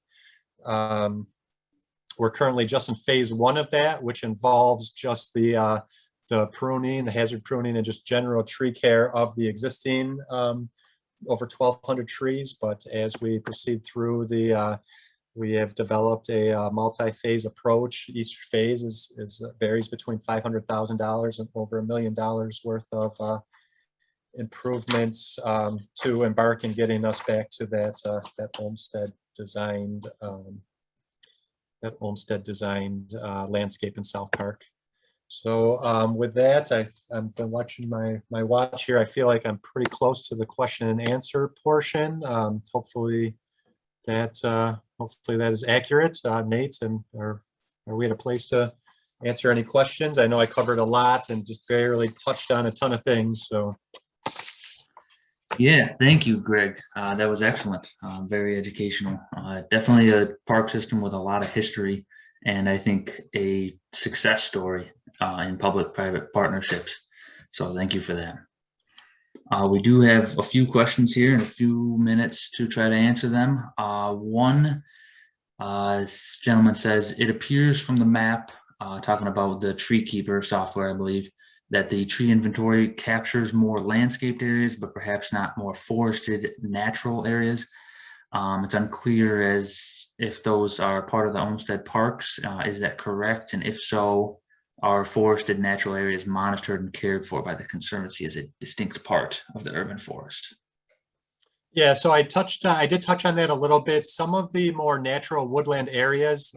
We're currently just in phase 1 of that, which involves just the pruning, the hazard pruning, and just general tree care of the existing over 1,200 trees. But as we proceed through we have developed a multi-phase approach. Each phase varies between $500,000 and over $1 million worth of improvements to embark in getting us back to that Olmsted designed landscape in South Park. So with that, I've been watching my watch here. I feel like I'm pretty close to the question and answer portion. Hopefully that is accurate. Nate, and are we at a place to answer any questions? I know I covered a lot and just barely touched on a ton of things. So. Yeah, thank you, Greg. That was excellent. Very educational. Definitely a park system with a lot of history, and I think a success story in public-private partnerships. So thank you for that. We do have a few questions here and a few minutes to try to answer them. One gentleman says, it appears from the map, talking about the Tree Keeper software, I believe, that the tree inventory captures more landscaped areas, but perhaps not more forested natural areas. It's unclear as if those are part of the Olmsted Parks. Is that correct? And if so, are forested natural areas monitored and cared for by the Conservancy as a distinct part of the urban forest? Yeah, so I did touch on that a little bit. Some of the more natural woodland areas,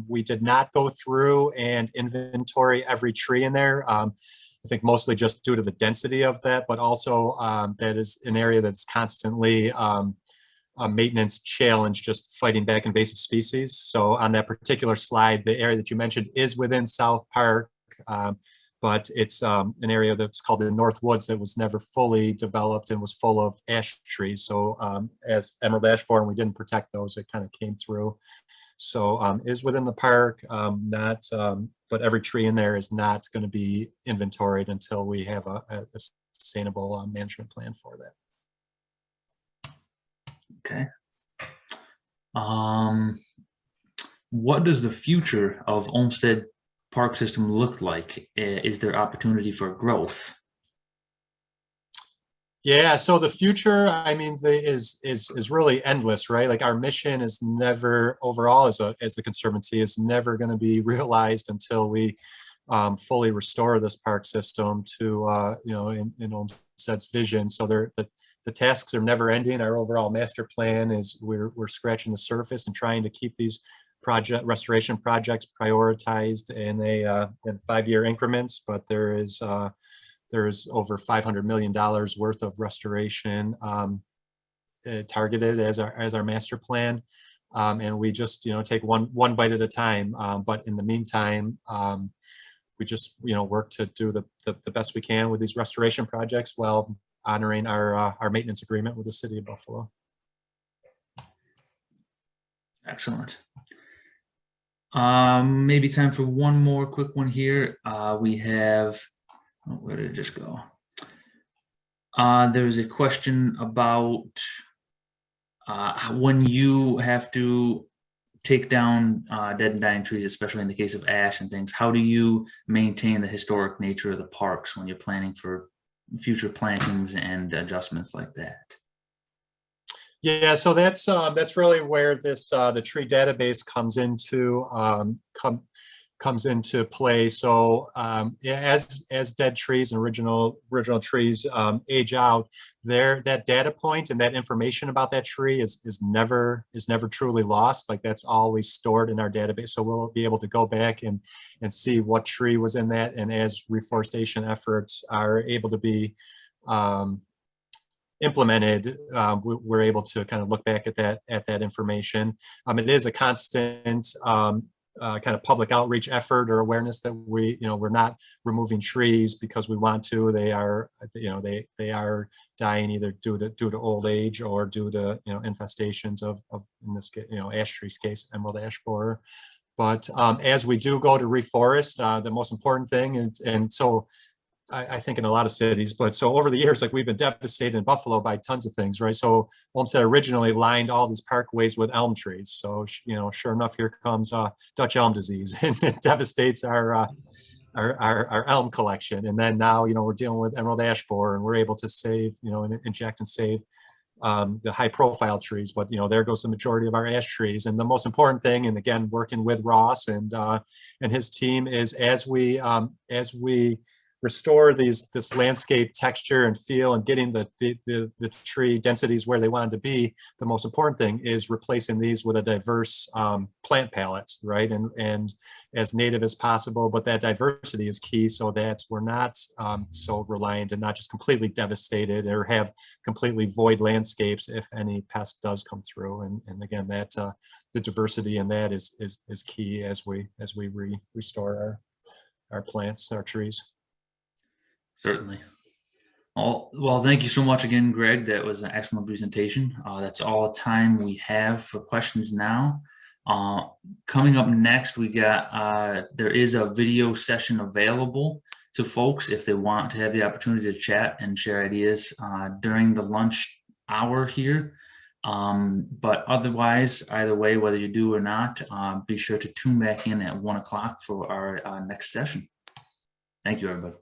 we did not go through and inventory every tree in there. I think mostly just due to the density of that, but also that is an area that's constantly a maintenance challenge, just fighting back invasive species. So on that particular slide, the area that you mentioned is within South Park, but it's an area that's called the North Woods that was never fully developed and was full of ash trees. So as emerald ash borer, we didn't protect those, it kind of came through. So is within the park, but every tree in there is not going to be inventoried until we have a sustainable management plan for that. Okay. What does the future of Olmsted Park system look like? Is there opportunity for growth? Yeah, so the future, I mean, is really endless, right? Like our mission is never, overall as the Conservancy, is never going to be realized until we fully restore this park system to in Olmsted's vision. So the tasks are never ending. Our overall master plan is we're scratching the surface and trying to keep these restoration projects prioritized in 5-year increments, but there's over $500 million worth of restoration targeted as our master plan. And we just, take one bite at a time. But in the meantime, we just, work to do the best we can with these restoration projects while honoring our maintenance agreement with the city of Buffalo. Excellent. Maybe time for one more quick one here. We have, where did it just go? There was a question about when you have to take down dead and dying trees, especially in the case of ash and things, how do you maintain the historic nature of the parks when you're planning for future plantings and adjustments like that? Yeah, so that's really where this the tree database comes into play. So as dead trees and original trees age out, that data point and that information about that tree is never truly lost. Like, that's always stored in our database. So we'll be able to go back and see what tree was in that, and as reforestation efforts are able to be implemented, we're able to kind of look back at that information. It is a constant kind of public outreach effort or awareness that we're not removing trees because we want to. They are, they are dying either due to old age or due to infestations of in this case, ash trees case, emerald ash borer. But as we do go to reforest, the most important thing, and so I think in a lot of cities, but so over the years, like, we've been devastated in Buffalo by tons of things, right? So Olmsted originally lined all these parkways with elm trees. So, sure enough, here comes Dutch elm disease, and it devastates our elm collection. And then now, we're dealing with emerald ash borer, and we're able to save, inject and save the high profile trees, but there goes the majority of our ash trees. And the most important thing, and again, working with Ross and his team, is as we restore this landscape texture and feel and getting the tree densities where they wanted to be, the most important thing is replacing these with a diverse plant palette, right? And as native as possible, but that diversity is key so that we're not so reliant and not just completely devastated or have completely void landscapes if any pest does come through. And again, that the diversity in that is key as we restore our plants, our trees. Certainly. Well, thank you so much again, Greg. That was an excellent presentation. That's all the time we have for questions now. Coming up next, we got there is a video session available to folks if they want to have the opportunity to chat and share ideas during the lunch hour here. But otherwise, either way, whether you do or not, be sure to tune back in at 1 o'clock for our next session. Thank you, everybody.